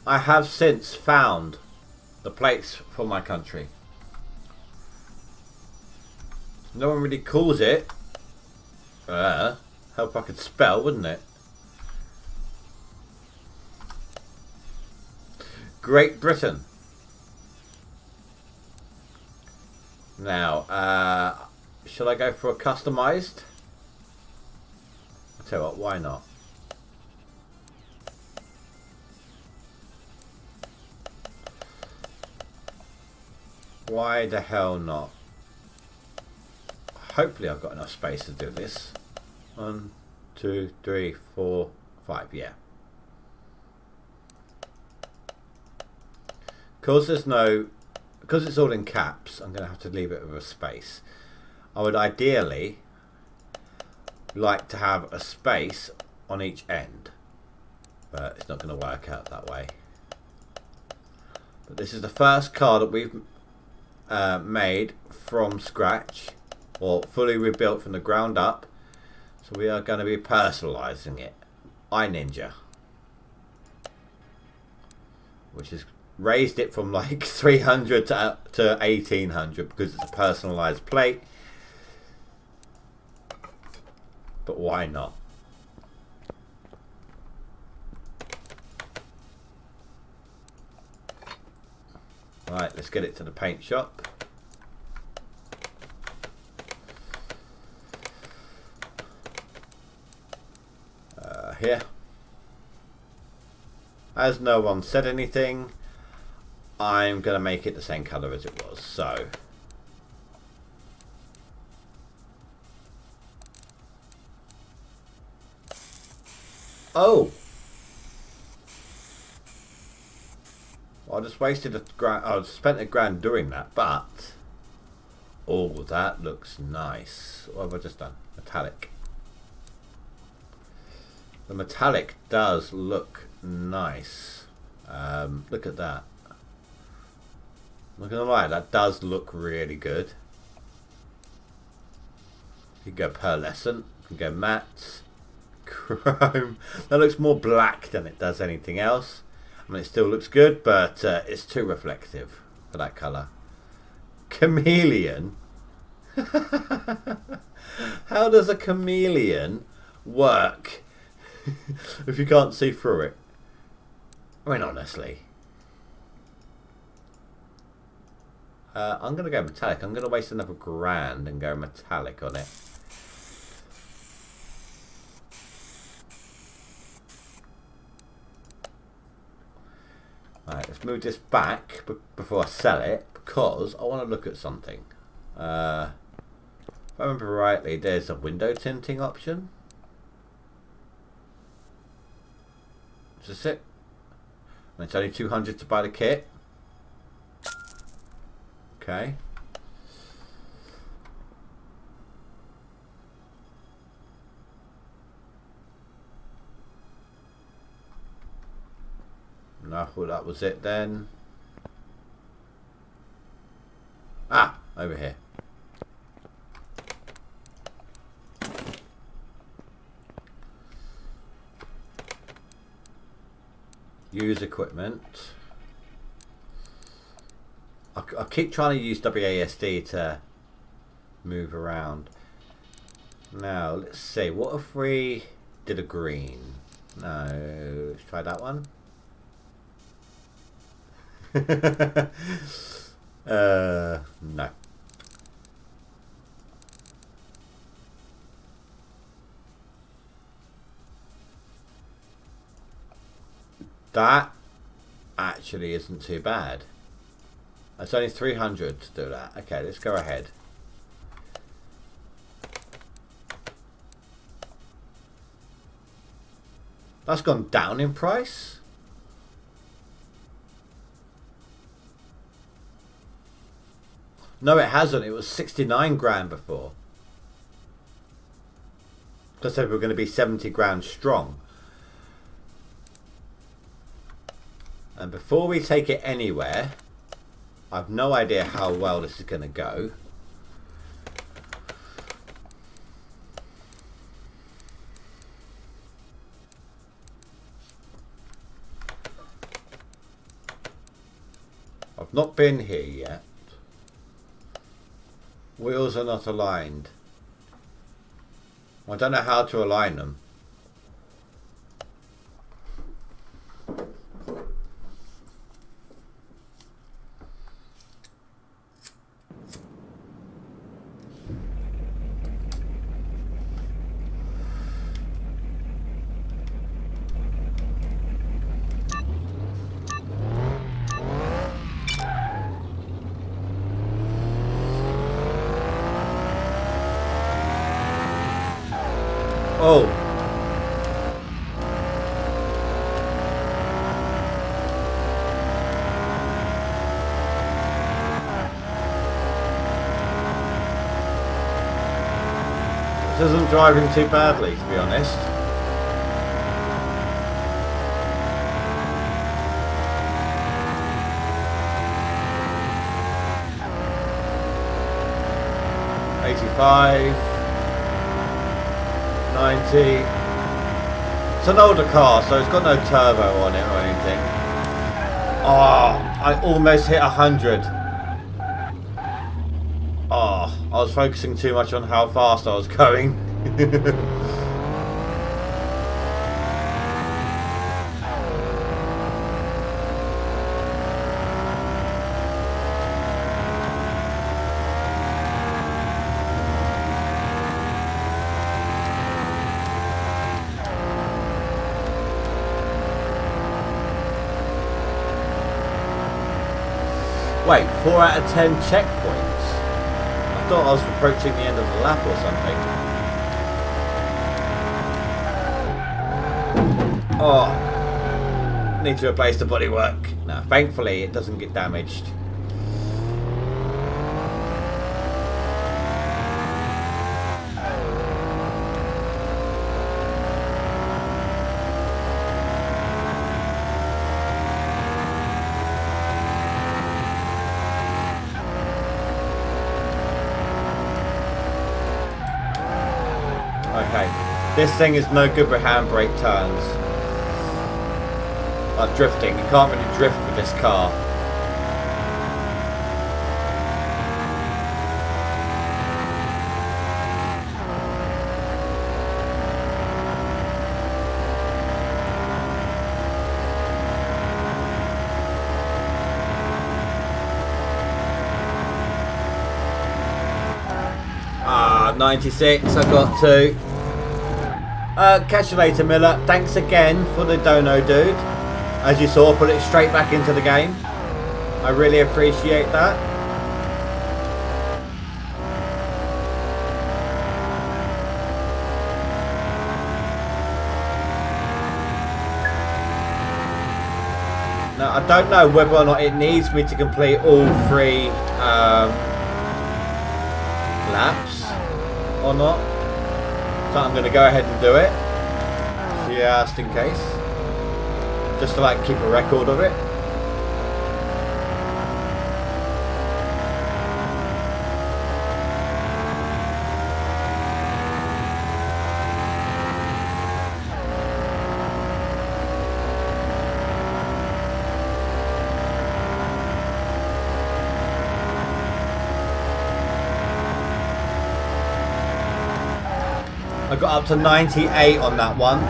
I have since found the plates for my country. No one really calls it. Help I could spell, wouldn't it? Great Britain. Now, shall I go for a customised? I'll tell you what, why not? Why the hell not? Hopefully I've got enough space to do this. 1, 2, 3, 4, 5, yeah. Because there's no because it's all in caps, I'm going to have to leave it with a space. I would ideally like to have a space on each end, but it's not going to work out that way. But this is the first car that we've made from scratch, or fully rebuilt from the ground up, so we are going to be personalizing it. iNinja, which has raised it from like 300 to 1800 because it's a personalized plate. But why not? Right, let's get it to the paint shop. Here. As no one said anything, I'm going to make it the same colour as it was. So oh, well, I just wasted a grand. I spent a grand doing that, but oh, that looks nice. What have I just done? Metallic. The metallic does look nice. Look at that. I'm not gonna lie, that does look really good. You can go pearlescent, you can go matte, chrome. That looks more black than it does anything else. I mean, it still looks good, but it's too reflective for that colour. Chameleon. How does a chameleon work if you can't see through it? I mean, honestly. I'm going to go metallic. I'm going to waste another grand and go metallic on it. Alright, let's move this back before I sell it, because I want to look at something. If I remember rightly, there's a window tinting option. Is this it? And it's only 200 to buy the kit. Okay. No, well, that was it then. Ah, over here. Use equipment. I keep trying to use WASD to move around. Now, let's see. What if we did a green? No, let's try that one. No. That actually isn't too bad. It's only 300 to do that. Okay, let's go ahead. That's gone down in price. No, it hasn't. It was 69 grand before. I said we were going to be 70 grand strong. And before we take it anywhere, I've no idea how well this is going to go. I've not been here yet. Wheels are not aligned. I don't know how to align them. Oh. isn't driving too badly, to be honest. $85, 90. It's an older car, so it's got no turbo on it or anything. Oh, I almost hit 100. Oh, I was focusing too much on how fast I was going. Wait, 4 out of 10 checkpoints? I thought I was approaching the end of the lap or something. Oh, need to replace the bodywork. No, thankfully it doesn't get damaged. Okay, this thing is no good with handbrake turns. Like drifting, you can't really drift with this car. Ah, 96, I got to. Catch you later, Miller. Thanks again for the dono, dude. As you saw, put it straight back into the game. I really appreciate that. Now, I don't know whether or not it needs me to complete all 3 laps or not. So I'm going to go ahead and do it, just in case, just to like keep a record of it. I got up to 98 on that one.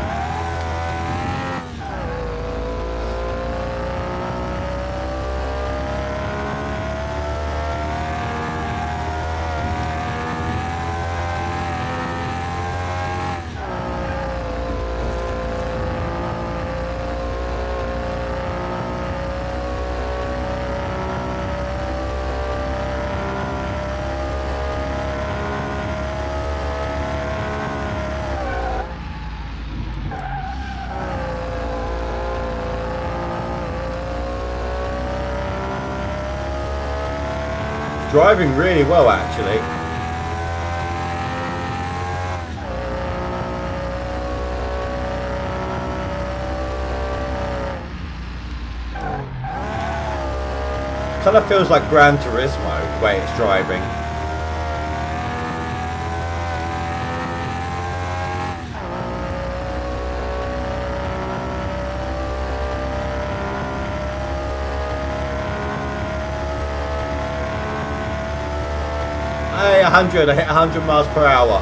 Driving really well, actually. Kind of feels like Gran Turismo the way it's driving. Hey, 100, I hit 100 miles per hour.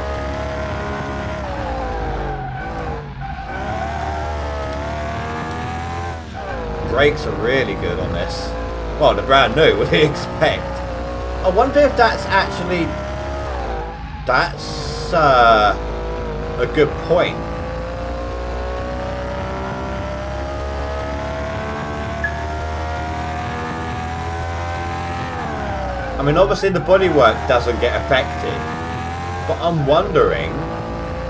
Brakes are really good on this. Well, they're brand new, what do you expect? I wonder if that's actually... That's a good point. I mean, obviously the bodywork doesn't get affected, but I'm wondering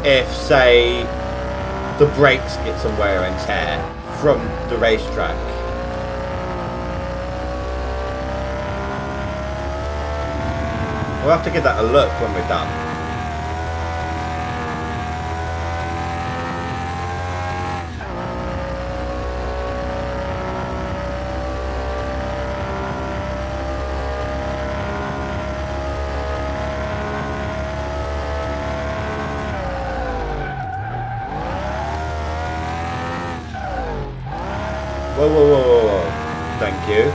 if, say, the brakes get some wear and tear from the racetrack. We'll have to give that a look when we're done. Whoa, whoa, whoa, whoa, whoa. Thank you.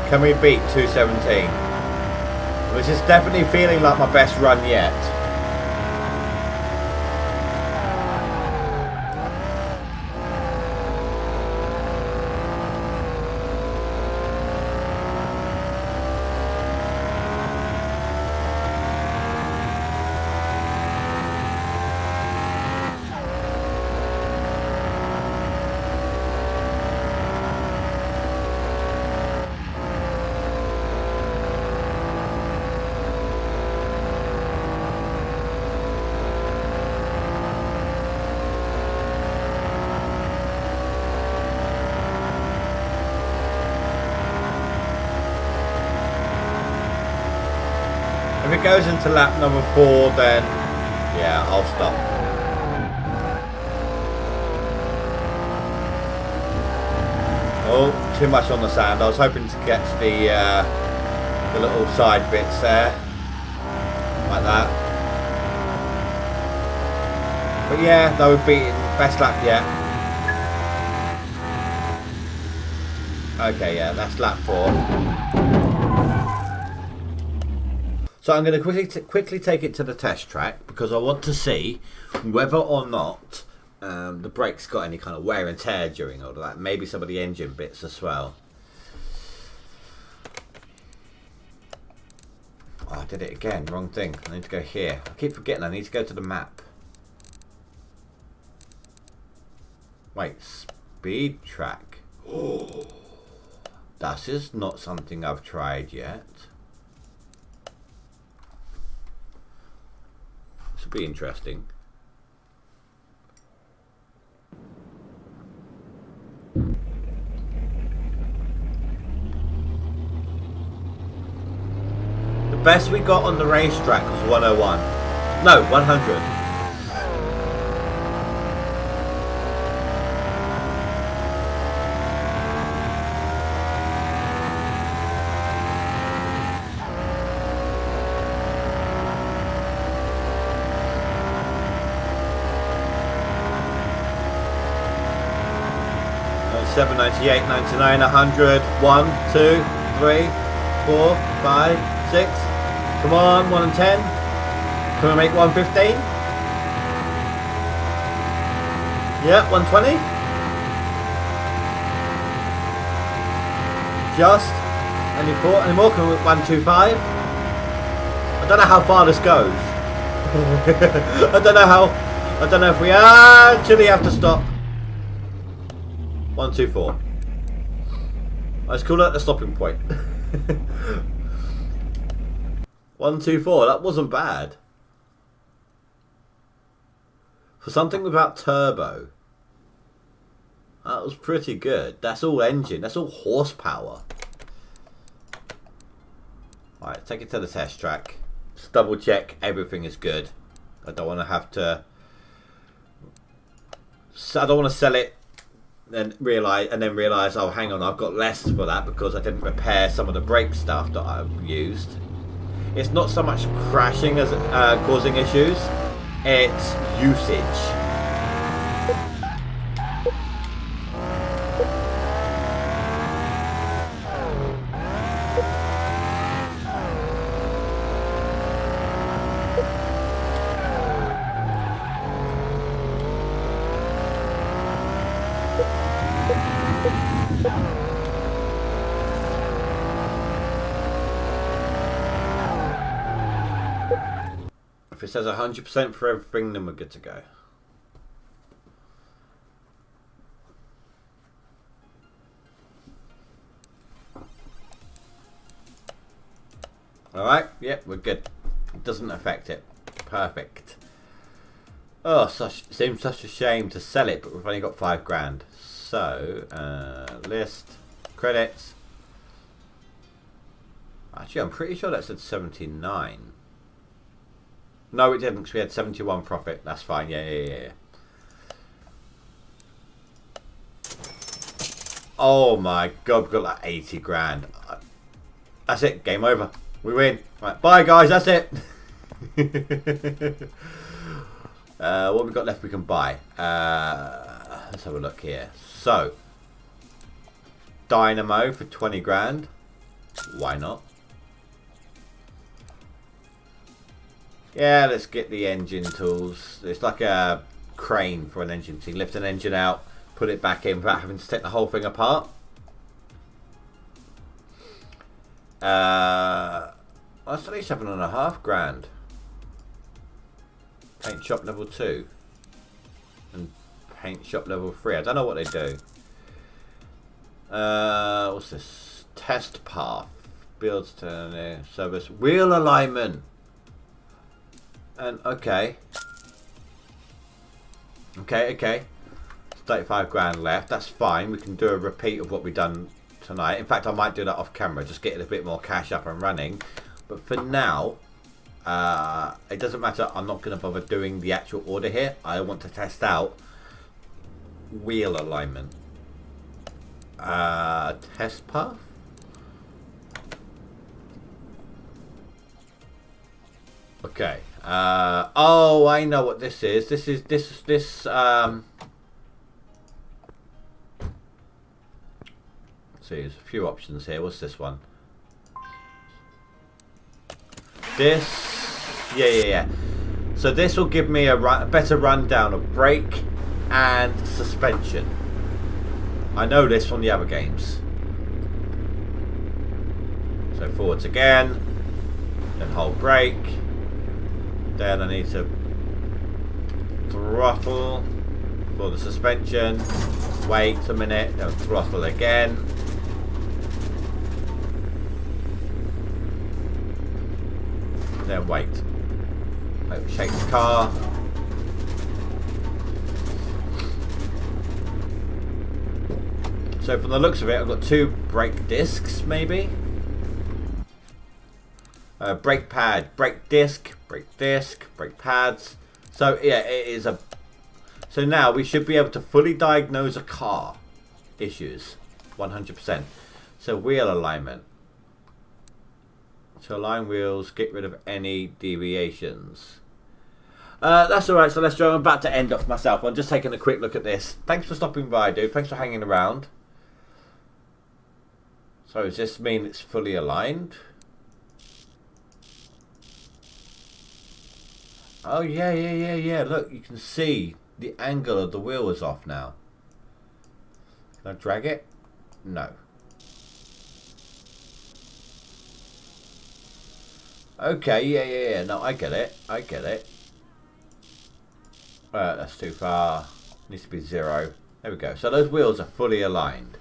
Can we beat 217? Which is definitely feeling like my best run yet. If it goes into lap number 4, then yeah, I'll stop. Oh, too much on the sand. I was hoping to get the little side bits there, like that. But yeah, that would be best lap yet. Okay, yeah, that's lap 4. So I'm going to quickly take it to the test track because I want to see whether or not the brakes got any kind of wear and tear during all of that. Maybe some of the engine bits as well. Oh, I did it again. Wrong thing. I need to go here. I keep forgetting I need to go to the map. Wait, speed track. Oh, that is not something I've tried yet. This will be interesting. The best we got on the racetrack was 101. No, 100. Seven, 98, 99, 100, 1, 2, 3, 4, 5, 6. Come on, 1 and 10. Can we make 115? Yeah, 120. Just any more? Can we 125? I don't know how far this goes. I don't know if we actually have to stop. 124. Let's call that the stopping point. 124. That wasn't bad for something without turbo. That was pretty good. That's all engine. That's all horsepower. All right, take it to the test track. Just double check everything is good. I don't want to have to. I don't want to sell it. Then realize, oh, hang on, I've got less for that because I didn't repair some of the brake stuff that I've used. It's not so much crashing as causing issues, it's usage. If it says 100% for everything, then we're good to go. Alright, yep, we're good. It doesn't affect it. Perfect. Oh, seems such a shame to sell it, but we've only got 5 grand. So, list, credits. Actually, I'm pretty sure that said 79. No, it didn't, because we had 71 profit. That's fine. Yeah. Oh my god, we've got like 80 grand. That's it, game over. We win. Right, bye guys, that's it. What have we got left we can buy? Let's have a look here. So, dynamo for 20 grand. Why not? Yeah, let's get the engine tools. It's like a crane for an engine. So you lift an engine out, put it back in without having to take the whole thing apart. That's only 7.5 grand. Paint shop level 2 and paint shop level 3. I don't know what they do. What's this? Test path. Builds to service. Wheel alignment. And okay. Okay. 35 grand left. That's fine. We can do a repeat of what we've done tonight. In fact, I might do that off camera. Just get a bit more cash up and running. But for now, it doesn't matter. I'm not going to bother doing the actual order here. I want to test out wheel alignment. Test path. Okay. Oh, I know what this is. This. See, there's a few options here. What's this one? This. Yeah. So this will give me a better rundown of brake and suspension. I know this from the other games. So forwards again, then hold brake. Then I need to throttle for the suspension. Wait a minute, then throttle again. Then wait. Shake the car. So from the looks of it, I've got 2 brake discs, maybe. Brake pad, brake disc, brake pads. So yeah, it is a. So now we should be able to fully diagnose a car issues, 100%. So wheel alignment. To align wheels, get rid of any deviations. That's alright, so let's go. I'm about to end off myself. I'm just taking a quick look at this. Thanks for stopping by, dude. Thanks for hanging around. So does this mean it's fully aligned? Oh, yeah. Look, you can see the angle of the wheel is off now. Can I drag it? No. Okay, yeah. No, I get it. That's too far. Needs to be 0. There we go. So those wheels are fully aligned.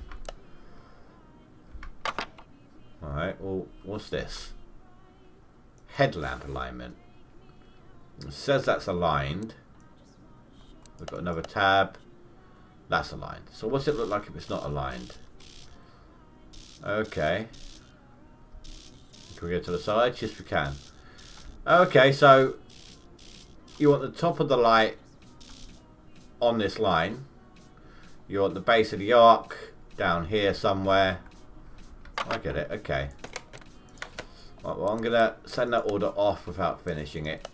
Alright, well, what's this? Headlamp alignment. It says that's aligned. We've got another tab. That's aligned. So what's it look like if it's not aligned? Okay. Can we go to the side? Yes, we can. Okay, so you want the top of the light on this line. You want the base of the arc down here somewhere. I get it. Okay. Right, well, I'm going to send that order off without finishing it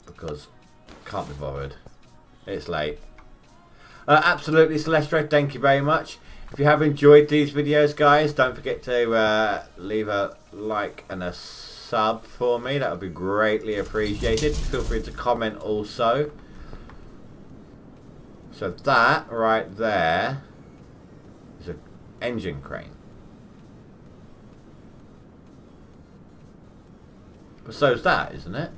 because I can't be bothered. It's late. Absolutely, Celestro, thank you very much. If you have enjoyed these videos, guys, don't forget to leave a like and a sub for me. That would be greatly appreciated. Feel free to comment also. So that right there is an engine crane. But so's that, isn't it?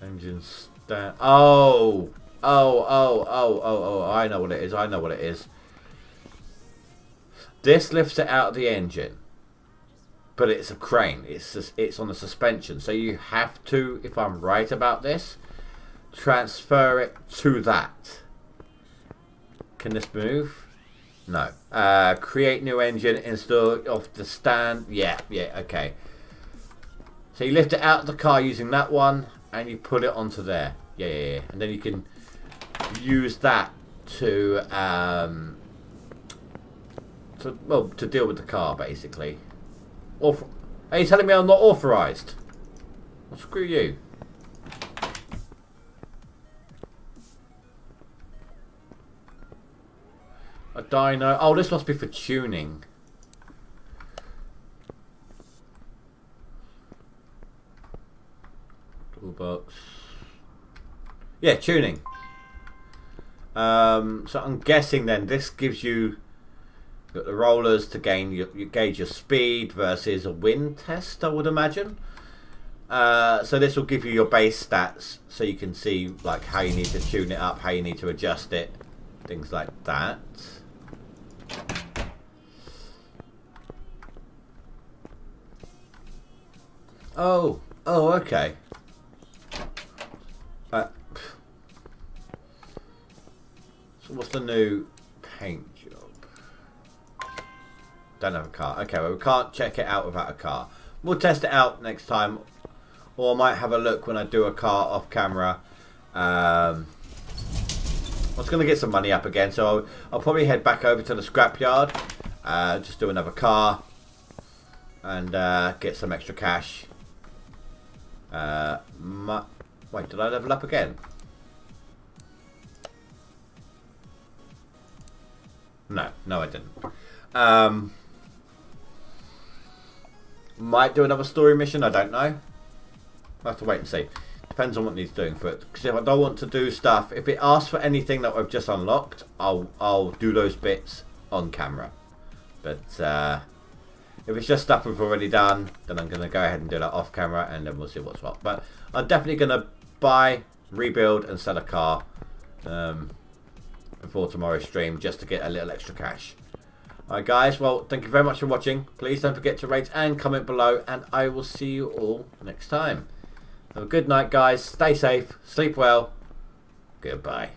Engine stand. Oh, I know what it is. This lifts it out of the engine, but it's a crane. It's on the suspension, so you have to, if I'm right about this, transfer it to that. Can this move? No. Create new engine, install off the stand. Yeah, okay. So you lift it out of the car using that one. and you put it onto there. Yeah. And then you can use that to deal with the car, basically. Are you telling me I'm not authorised? Well, screw you. A dyno. Oh, this must be for tuning. Toolbox. Yeah, tuning. So I'm guessing then this gives you got the rollers to gauge your speed versus a wind test, I would imagine. So this will give you your base stats, so you can see like how you need to tune it up, how you need to adjust it, things like that. Oh, okay. So what's the new paint job? Don't have a car. Okay, well we can't check it out without a car. We'll test it out next time, or I might have a look when I do a car off camera. I was going to get some money up again, so I'll probably head back over to the scrapyard, just do another car, and get some extra cash. Wait, did I level up again? No, I didn't. Might do another story mission, I don't know. I'll have to wait and see. Depends on what needs doing for it. Because if I don't want to do stuff, if it asks for anything that I've just unlocked, I'll do those bits on camera. But if it's just stuff we've already done, then I'm going to go ahead and do that off camera, and then we'll see what's what. But I'm definitely going to buy, rebuild, and sell a car before tomorrow's stream, just to get a little extra cash. Alright guys, well, thank you very much for watching. Please don't forget to rate and comment below, and I will see you all next time. Have a good night guys, stay safe, sleep well, goodbye.